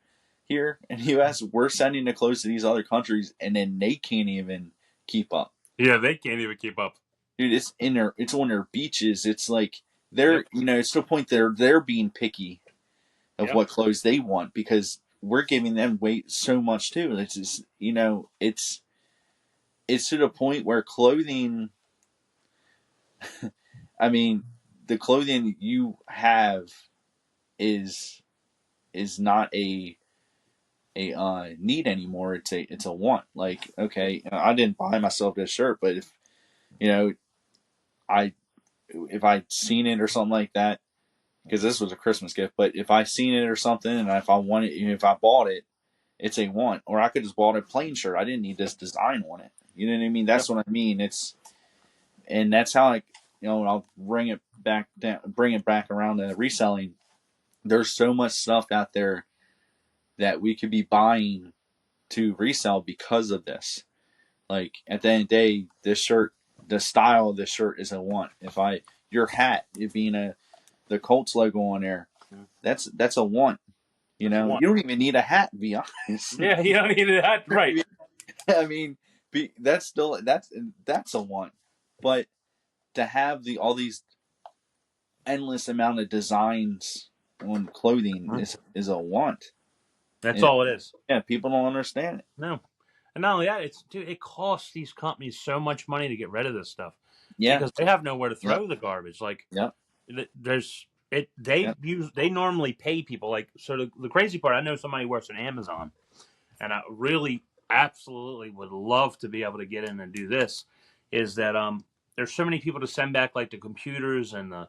here in the U.S., we're sending the clothes to these other countries, and then they can't even keep up. Yeah, they can't even keep up. Dude, it's on their beaches. It's like Yep. it's to the point they're being picky of Yep. what clothes they want, because we're giving them weight so much too. It's just, it's to the point where clothing. I mean, the clothing you have is not a need anymore. It's a want. Like, okay, I didn't buy myself this shirt, but if you know I if I'd seen it or something like that, because this was a Christmas gift, but if I seen it or something, and if I wanted, if I bought it, it's a want. Or I could just bought a plain shirt. I didn't need this design on it. You know what I mean? That's Yep. what I mean. And that's how I'll bring it back around to reselling. There's so much stuff out there that we could be buying to resell because of this. Like, at the end of the day, this shirt, the style of this shirt is a want. Your hat, it being the Colts logo on there, that's a want. That's You one. don't even need a hat, to be honest. Yeah, you don't need that. Right. I mean, that's a want. But to have all these endless amount of designs on clothing Mhm. is a want. That's And all it is. yeah, people don't understand it. No. And not only that, it costs these companies so much money to get rid of this stuff Yeah. because they have nowhere to Yep. throw the garbage. Like Yep. there's it they Yep. use they normally pay people like so the crazy part. I know somebody who works at Amazon, and I really absolutely would love to be able to get in and do this. Is that there's so many people to send back like the computers and the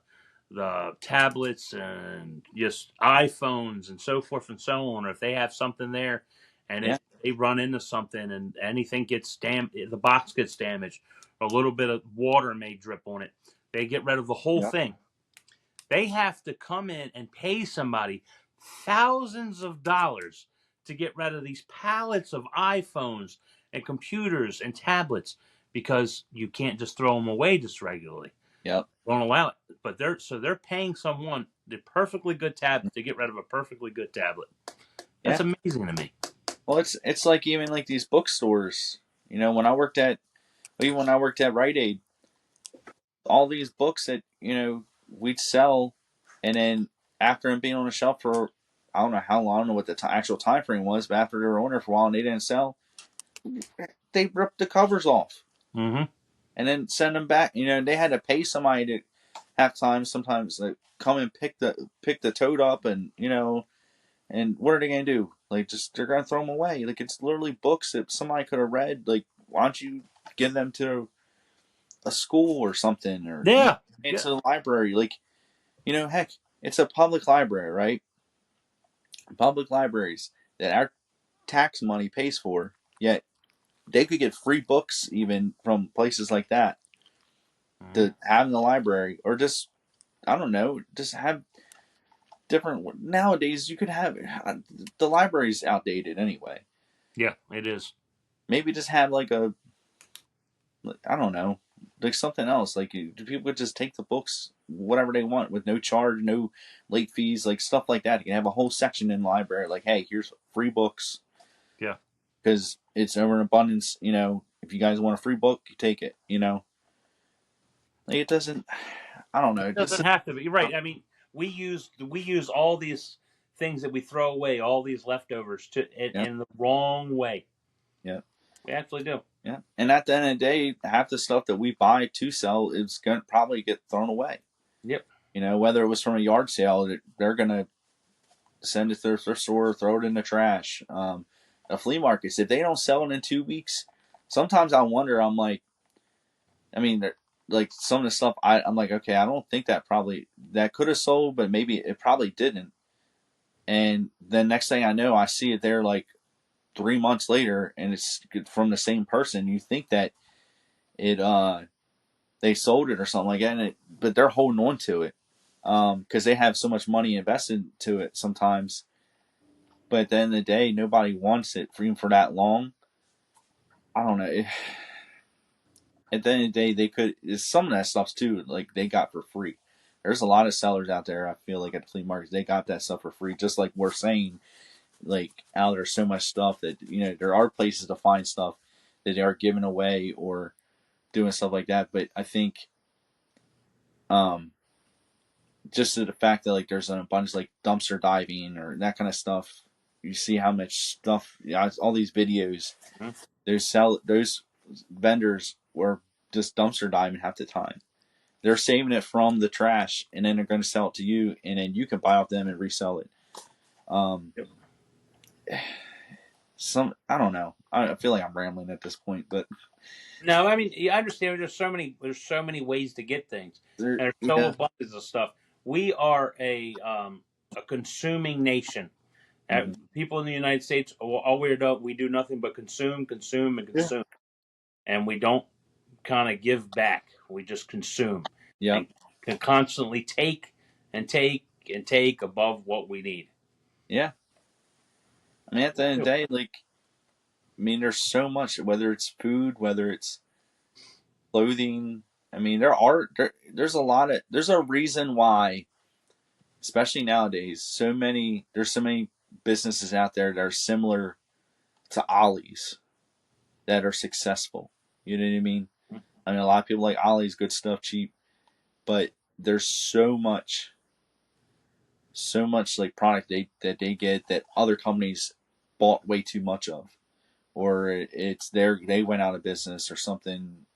tablets and just iPhones and so forth and so on. Or if they have something there, and Yeah. they run into something and anything gets the box gets damaged, or a little bit of water may drip on it, they get rid of the whole Yep. thing. They have to come in and pay somebody thousands of dollars to get rid of these pallets of iPhones and computers and tablets because you can't just throw them away just regularly. Yep. Won't allow it. But they're paying someone the perfectly good tab to get rid of a perfectly good tablet. That's Yeah. amazing to me. Well, it's like even like these bookstores. When I worked at even when I worked at Rite Aid, all these books that we'd sell, and then after them being on the shelf for I don't know how long, I don't know what the actual time frame was, but after they were on there for a while and they didn't sell, they ripped the covers off Mm-hmm. and then send them back. They had to pay somebody to have time sometimes to come and pick the tote up, and and what are they gonna do? Like, just they're gonna throw them away. Like, it's literally books that somebody could have read. Like, why don't you give them to a school or something, or Yeah. Yeah. into the library? Like, heck, it's a public library, right? Public libraries that our tax money pays for, yet they could get free books even from places like that Mm-hmm. to have in the library, or just I don't know, just have. different nowadays. You could have the library's outdated anyway. Yeah, it is. Maybe just have like a, I don't know, like something else. Like people could just take the books, whatever they want, with no charge, no late fees, like stuff like that. You can have a whole section in the library, like, hey, here's free books Yeah. because it's over in abundance. If you guys want a free book, you take it. Like it doesn't. I don't know. It doesn't have to be. You're right. I mean, we use all these things that we throw away, all these leftovers, Yeah, in the wrong way. yeah, We actually do. yeah. And at the end of the day, half the stuff that we buy to sell is going to probably get thrown away. Yep. Whether it was from a yard sale, they're going to send it to their thrift store, throw it in the trash. The flea markets, if they don't sell it in 2 weeks, sometimes I wonder. I'm like, I mean, like some of the stuff, I'm like, okay, I don't think that could have sold, but maybe it probably didn't. And then next thing I know, I see it there like 3 months later, and it's from the same person. You think that it they sold it or something like that, but they're holding on to it because they have so much money invested to it sometimes. But at the end of the day, nobody wants it for even for that long. I don't know. At the end of the day, they could. Some of that stuff too, like they got for free. There's a lot of sellers out there. I feel like at the flea markets, they got that stuff for free. Just like we're saying, like out there's so much stuff that there are places to find stuff that they are giving away or doing stuff like that. But I think um, just the fact that like there's an abundance like dumpster diving or that kind of stuff. You see how much stuff, all these videos. Mhm. Those vendors were just dumpster diving half the time. They're saving it from the trash and then they're going to sell it to you, and then you can buy off them and resell it. Um, Yep. I don't know. I feel like I'm rambling at this point, but No, I mean, I understand. There's so many ways to get things, there, and there's so yeah, abundance of stuff. We are a consuming nation. mm-hmm. People in the United States, all we do nothing but consume, consume, and Yeah, consume, and we don't kind of give back. We just consume yeah, and can constantly take and take and take above what we need. yeah. I mean, at the end of the day, like, I mean, there's so much. Whether it's food, whether it's clothing. I mean, there's a lot of there's a reason why, especially nowadays, there's so many businesses out there that are similar to Ollie's that are successful. You know what I mean? I mean, a lot of people like Ollie's, good stuff, cheap, but there's so much like product that they get that other companies bought way too much of, or they went out of business or something.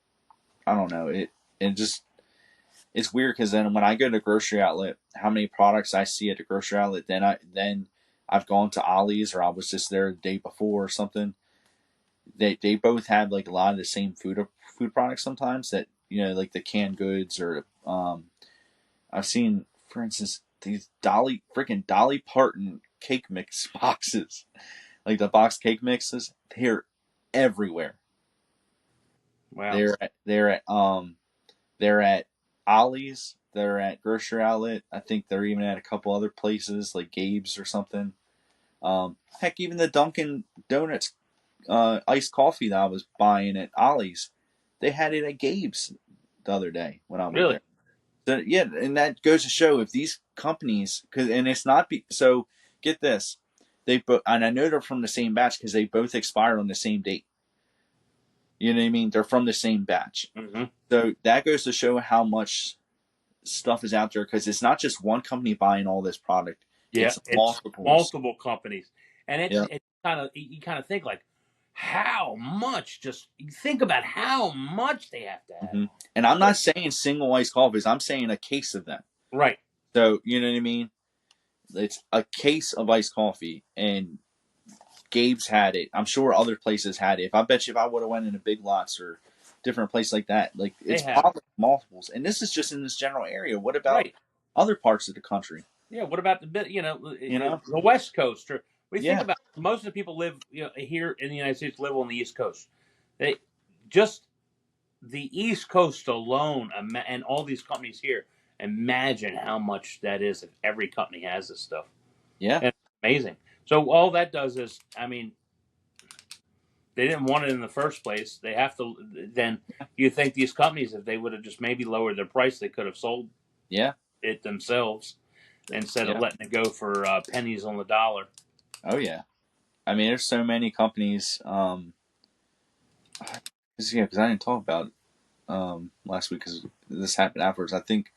I don't know just it's weird because then when I go to a grocery outlet, how many products I see at the grocery outlet, then I've gone to Ollie's or I was just there the day before or something. They both have like a lot of the same food products sometimes that like the canned goods or I've seen, for instance, these Dolly Parton cake mix boxes, like the box cake mixes. They're everywhere. Wow. They're at Ollie's. They're at grocery outlet. I think they're even at a couple other places like Gabe's or something. Heck, even the Dunkin' Donuts iced coffee that I was buying at Ollie's, they had it at Gabe's the other day when I went Really? there. So, yeah, and that goes to show if these companies, and it's not so. Get this, and I know they're from the same batch because they both expired on the same date. You know what I mean? They're from the same batch. Mm-hmm. So that goes to show how much stuff is out there because it's not just one company buying all this product; Yeah, it's it's multiples. multiple companies, and Yeah. it's kind of you kind of think like how much. Just you think about how much they have to have. hmm And I'm not saying single iced coffees. I'm saying a case of them. Right. So you know what I mean? It's a case of iced coffee, and Gabe's had it. I'm sure other places had it. I bet you if I would have went into Big Lots or different place like that, like They it's have it. probably multiples. And this is just in this general area. What about Right. other parts of the country? Yeah. What about You know? the West Coast? Or we think Yeah. about most of the people live here in the United States live on the East Coast. They just the East Coast alone, and all these companies here Imagine how much that is if every company has this stuff. Yeah. And it's amazing. So all that does is, I mean, they didn't want it in the first place. They have to. Then you think these companies, if they would have just maybe lowered their price, they could have sold Yeah. it themselves instead of Yeah. letting it go for pennies on the dollar. Oh yeah. I mean, there's so many companies. Because I didn't talk about last week because this happened afterwards. I think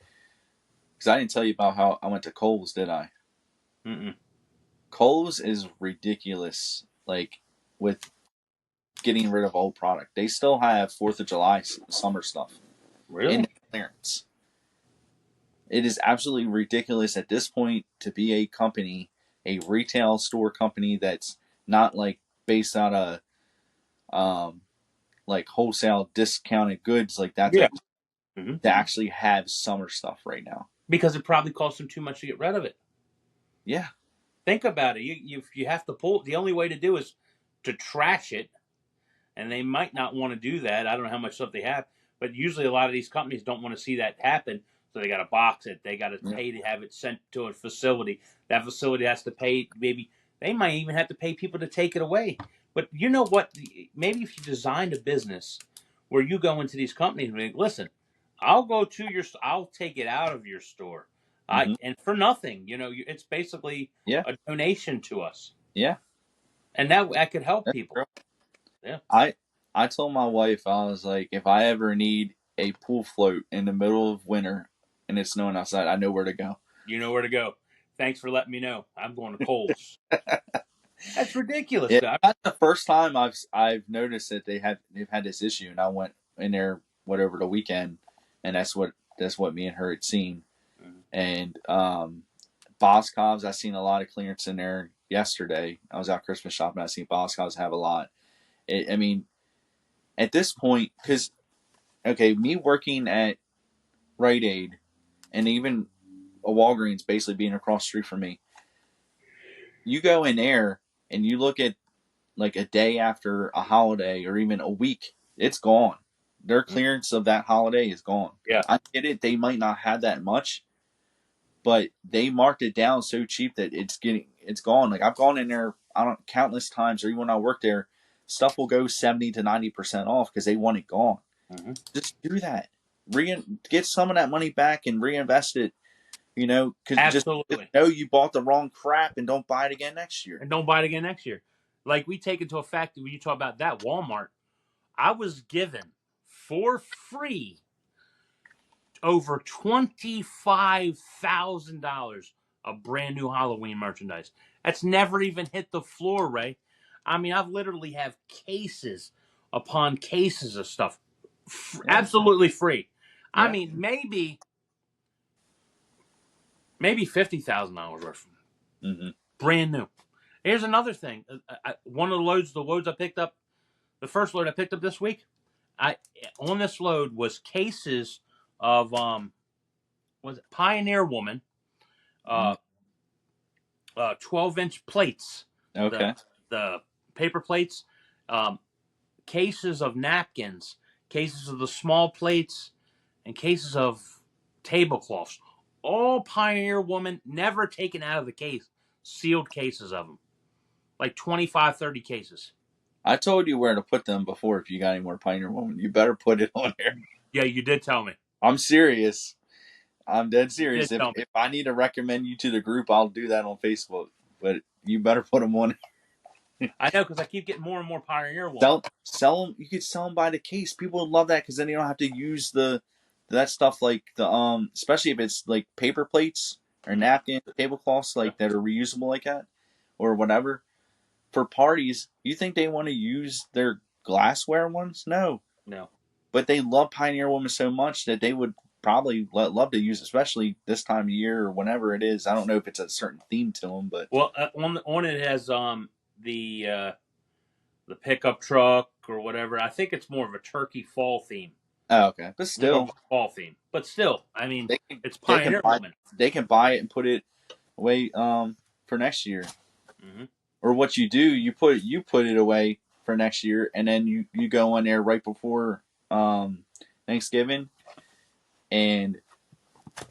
because I didn't tell you about how I went to Kohl's, did I? Mm-mm. Kohl's is ridiculous. Like with getting rid of old product, they still have Fourth of July summer stuff in Really? clearance. It is absolutely ridiculous at this point to be a company, a retail store company that's not like based on a like wholesale discounted goods like that Yeah. type of, Mm-hmm. to actually have summer stuff right now. Because it probably cost them too much to get rid of it. Yeah. Think about it. You have to pull. The only way to do is to trash it, and they might not want to do that. I don't know how much stuff they have, but usually a lot of these companies don't want to see that happen. So they got to box it. They got to Yeah. pay to have it sent to a facility. That facility has to pay. Maybe they might even have to pay people to take it away. But you know what? Maybe if you designed a business where you go into these companies and like, listen, I'll go to your. I'll take it out of your store. Mm-hmm. And for nothing. It's basically Yeah. a donation to us, Yeah. and that could help That's people. true. Yeah, I told my wife, I was like, if I ever need a pool float in the middle of winter and it's snowing outside, I know where to go. you know where to go. Thanks for letting me know. I'm going to Kohl's. That's ridiculous, Yeah, guy. that's the first time I've noticed that they've had this issue, and I went in there whatever the weekend, and that's what me and her had seen, Mhm. and Boscov's I seen a lot of clearance in there yesterday. I was out Christmas shopping. I seen Boscov's have a lot. I mean, at this point, because okay, me working at Rite Aid and even a Walgreens basically being across the street from me, you go in there and you look at like a day after a holiday or even a week, it's gone. Their clearance of that holiday is gone. Yeah, I get it; they might not have that much, but they marked it down so cheap that it's gone. Like I've gone in there, I don't countless times, or even when I work there, stuff will go 70 to 90% off because they want it gone. hmm Just do that. Get some of that money back and reinvest it. Because just absolutely. know you bought the wrong crap and don't buy it again next year. And don't buy it again next year. Like we take into effect when you talk about that Walmart, I was given for free over $25,000 of brand new Halloween merchandise. That's never even hit the floor, Ray. I mean, I've literally have cases upon cases of stuff, Yeah, absolutely free. I yeah. mean, maybe $50,000 worth, Mm-hmm. brand new. Here's another thing. One of the loads I picked up, the first load I picked up this week, I on this load was cases of was it Pioneer Woman, Mm-hmm. uh, 12-inch plates, the Okay. the paper plates, um, cases of napkins, cases of the small plates, and cases of tablecloths. All Pioneer Woman, never taken out of the case, sealed cases of them, like 25, 30 cases. I told you where to put them before. If you got any more Pioneer Woman, you better put it on there. Yeah, you did tell me. I'm serious. I'm dead You did serious. If tell me. if I need to recommend you to the group, I'll do that on Facebook. But you better put them on. I know because I keep getting more and more Pioneer Woman. Sell them. You could sell them by the case. People would love that because then you don't have to use that stuff like the especially if it's like paper plates or Mhm. napkins, tablecloths Yeah. like that are reusable like that or whatever. For parties, you think they want to use their glassware ones? No, No. but they love Pioneer Woman so much that they would probably love to use, especially this time of year or whenever it is. I don't know if it's a certain theme to them, but Well, on it has the uh, the pickup truck or whatever. I think it's more of a turkey fall theme, oh, okay. But more of still, a fall theme. But still, I mean, they can it's they can Pioneer buy Woman. it and put it away for next year. Hmm. Or what you do, you put it away for next year, and then you go in there right before Thanksgiving, and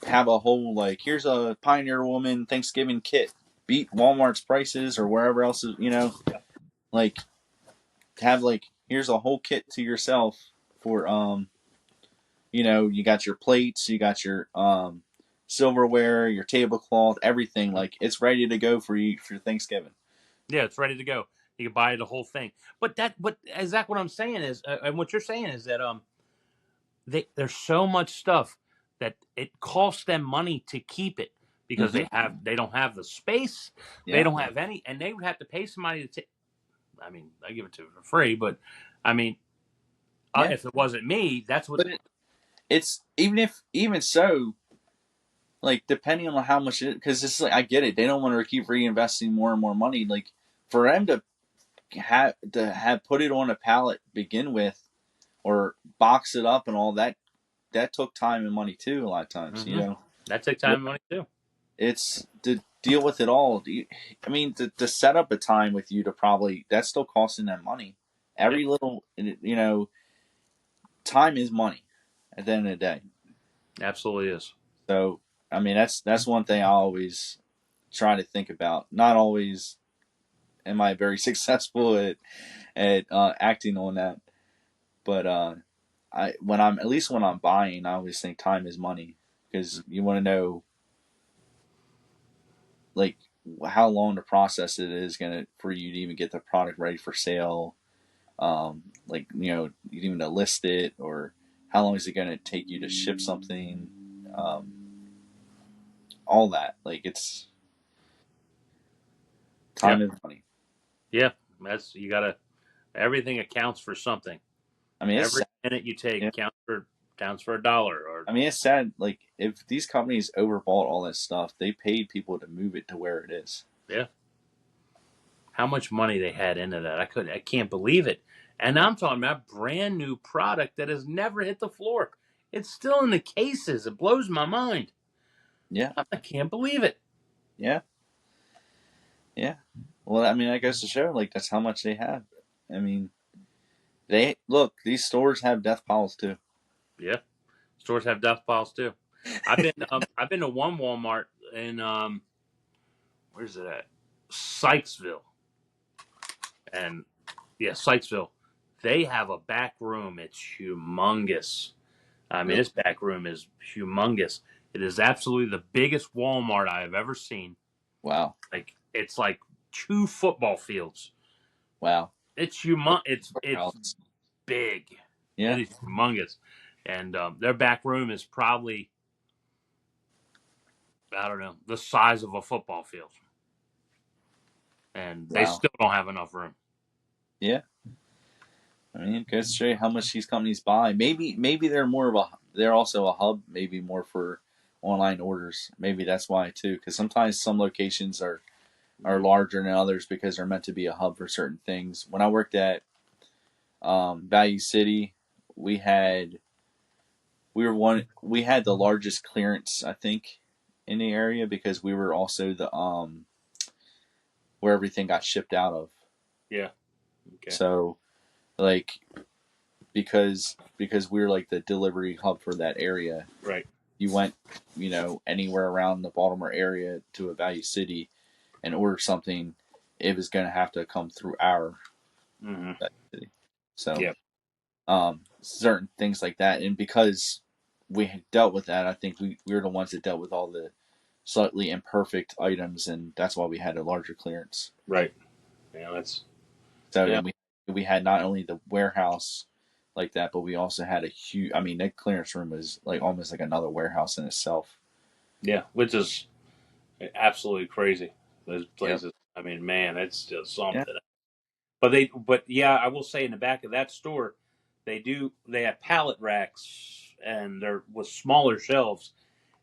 have a whole like here's a Pioneer Woman Thanksgiving kit, beat Walmart's prices or wherever else is like have like here's a whole kit to yourself for you got your plates, you got your silverware, your tablecloth, everything like it's ready to go for you for Thanksgiving. Yeah, it's ready to go. You can buy the whole thing. But exactly what I'm saying is, and what you're saying is that there's so much stuff that it costs them money to keep it because Mm-hmm. they don't have the space, they Yeah, don't have any, and they would have to pay somebody to take. I mean, I give it to them for free, but I mean, yeah. if it wasn't me, that's what. But it's even so, like depending on how much it because it's like I get it, they don't want to keep reinvesting more and more money. Like for them to have put it on a pallet begin with or box it up and all that took time and money too a lot of times. Mm-hmm. That takes time and money too. It's to deal with it all. I mean, to set up a time with you to probably that's still costing them money. Yep, Every little, time is money at the end of the day. absolutely is. So, I mean, that's one thing I always try to think about. Not always am I very successful at acting on that, but I when I'm at least when I'm buying, I always think time is money because you want to know like how long the process it is gonna for you to even get the product ready for sale. Like even to list it or how long is it gonna take you to ship something. Um, all that like it's Yep. time is money. Yeah, that's you gotta. Everything accounts for something. I mean, it's Every sad. minute you take Yeah. counts for a dollar. Or I mean, it's sad. Like if these companies overbought all that stuff, they paid people to move it to where it is. yeah, how much money they had into that? I can't believe it. And I'm talking about brand new product that has never hit the floor. It's still in the cases. It blows my mind. Yeah, I can't believe it. yeah, yeah. Well, I mean, that goes to show like that's how much they have. I mean, they look. These stores have death piles too. Yeah, stores have death piles too. I've been to one Walmart in where's it at? Sykesville, and yeah, Sykesville. They have a back room. It's humongous. I mean, Really? this back room is humongous. It is absolutely the biggest Walmart I have ever seen. Wow. Like it's like two football fields. Wow. It's humongous. It's Warehouse. big. It Yeah. is humongous, and their back room is probably I don't know the size of a football field, and they Wow. still don't have enough room. Yeah. I mean, it goes to show you how much these companies buy. Maybe they're more of a. They're also a hub. Maybe more for online orders. Maybe that's why too. Because sometimes some locations are larger than others because they're meant to be a hub for certain things. When I worked at Value City, we had we had the largest clearance I think in the area because we were also the where everything got shipped out of. Yeah. Okay. So like because we were like the delivery hub for that area. Right. You went anywhere around the Baltimore area to a Value City and order something, it was going to have to come through our Mm-hmm. city. So Yeah. certain things like that, and because we had dealt with that, I think we were the ones that dealt with all the slightly imperfect items, and that's why we had a larger clearance. Right. Yeah. That's So yeah. and we had not only the warehouse like that, but we also had a huge. I mean, that clearance room was like almost like another warehouse in itself. Yeah. Which is absolutely crazy. Those Yep. places. I mean, man, it's just Yeah. something. But yeah, I will say in the back of that store, they have pallet racks and they're with smaller shelves,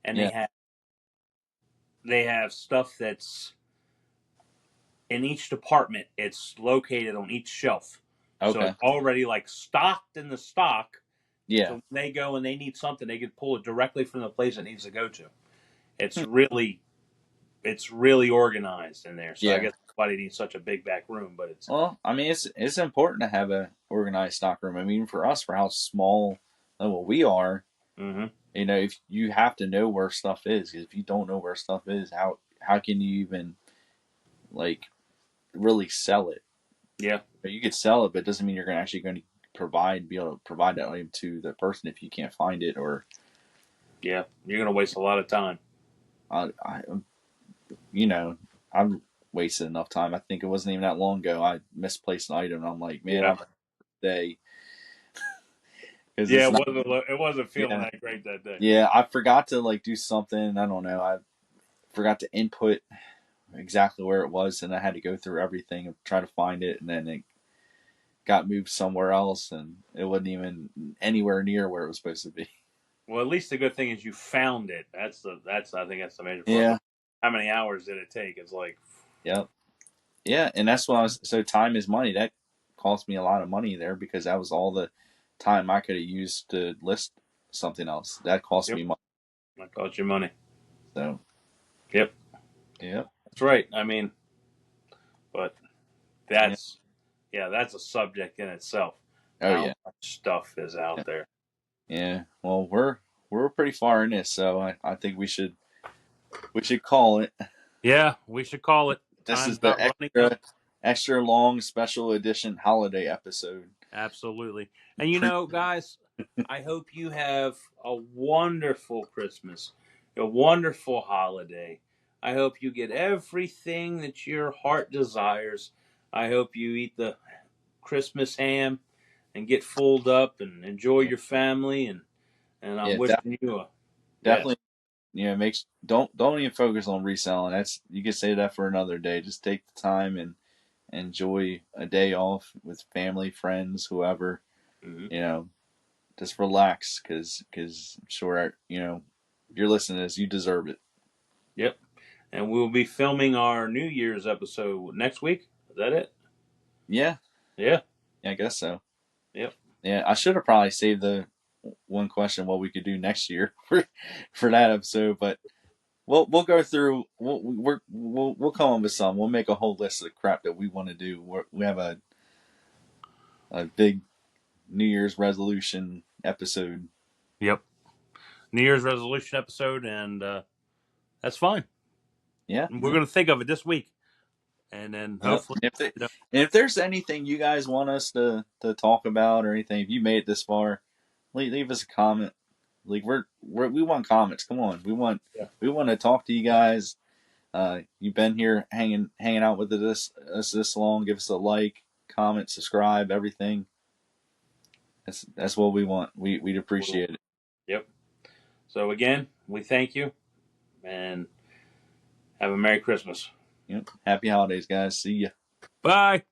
and Yeah. they have stuff that's in each department. It's located on each shelf, so Okay. it's already like stocked in the stock. So Yeah. when they go and they need something, they can pull it directly from the place it needs to go to. It's Hmm. really it's really organized in there. So I Yeah. guess nobody needs such a big back room, but it's Well, I mean, it's important to have a organized stock room. I mean, for us, for how small well, we are, Mm-hmm. You know, if you have to know where stuff is, 'cause if you don't know where stuff is, how can you even like really sell it? Yeah. You could sell it, but it doesn't mean you're actually going to be able to provide that item to the person if you can't find it. Or Yeah. You're gonna waste a lot of time. I you know, I've wasted enough time. I think it wasn't even that long ago. I misplaced an item, and I'm like, man, Yeah. I'm day because Yeah. it's It not. wasn't. It wasn't feeling Yeah, that great that day. yeah. I forgot to like do something. I don't know. I forgot to input exactly where it was, and I had to go through everything and try to find it, and then it got moved somewhere else, and it wasn't even anywhere near where it was supposed to be. Well, at least the good thing is you found it. That's I think that's the major part. Yeah. But how many hours did it take? It's like, Yep. Yeah, and that's why I was so time is money. That cost me a lot of money there because that was all the time I could have used to list something else. That cost yep, me money. that cost you money. So, Yep, yep. that's right. I mean, but Yeah. that's yeah, that's a subject in itself. Oh How yeah. much stuff is out Yeah. there? Yeah. Well, we're pretty far in this, so I think we should call it. Yeah, we should call it. This Time's is the about running up. extra long special edition holiday episode. Absolutely. And Pre guys, I hope you have a wonderful Christmas, a wonderful holiday. I hope you get everything that your heart desires. I hope you eat the Christmas ham and get fulled up and enjoy Yeah. your family, and I'm Yeah, wishing you a yes. definitely. Makes don't even focus on reselling. That's you can say that for another day. Just take the time and enjoy a day off with family, friends, whoever. Mm-hmm. You know, just relax because I'm sure if you're listening to this, you deserve it. Yep. And we'll be filming our New Year's episode next week. Is that it? Yeah, Yeah. yeah, I guess so. Yep. Yeah, I should have probably saved the one question what we could do next year for that episode, but we'll go through. We'll come up with some. We'll make a whole list of crap that we want to do. We have a big New Year's resolution episode. Yep. New Year's resolution episode, and that's fine. Yeah. We're going to think of it this week, and then Yep. hopefully, you know, And if there's anything you guys want us to talk about or anything, if you made it this far, leave us a comment. Like we want comments. Come on, yeah, we want to talk to you guys. You've been here hanging out with us this long. Give us a like, comment, subscribe, everything. That's what we want. We'd appreciate it. yep. So again, we thank you, and have a Merry Christmas. Yep. Happy holidays, guys. See ya. Bye.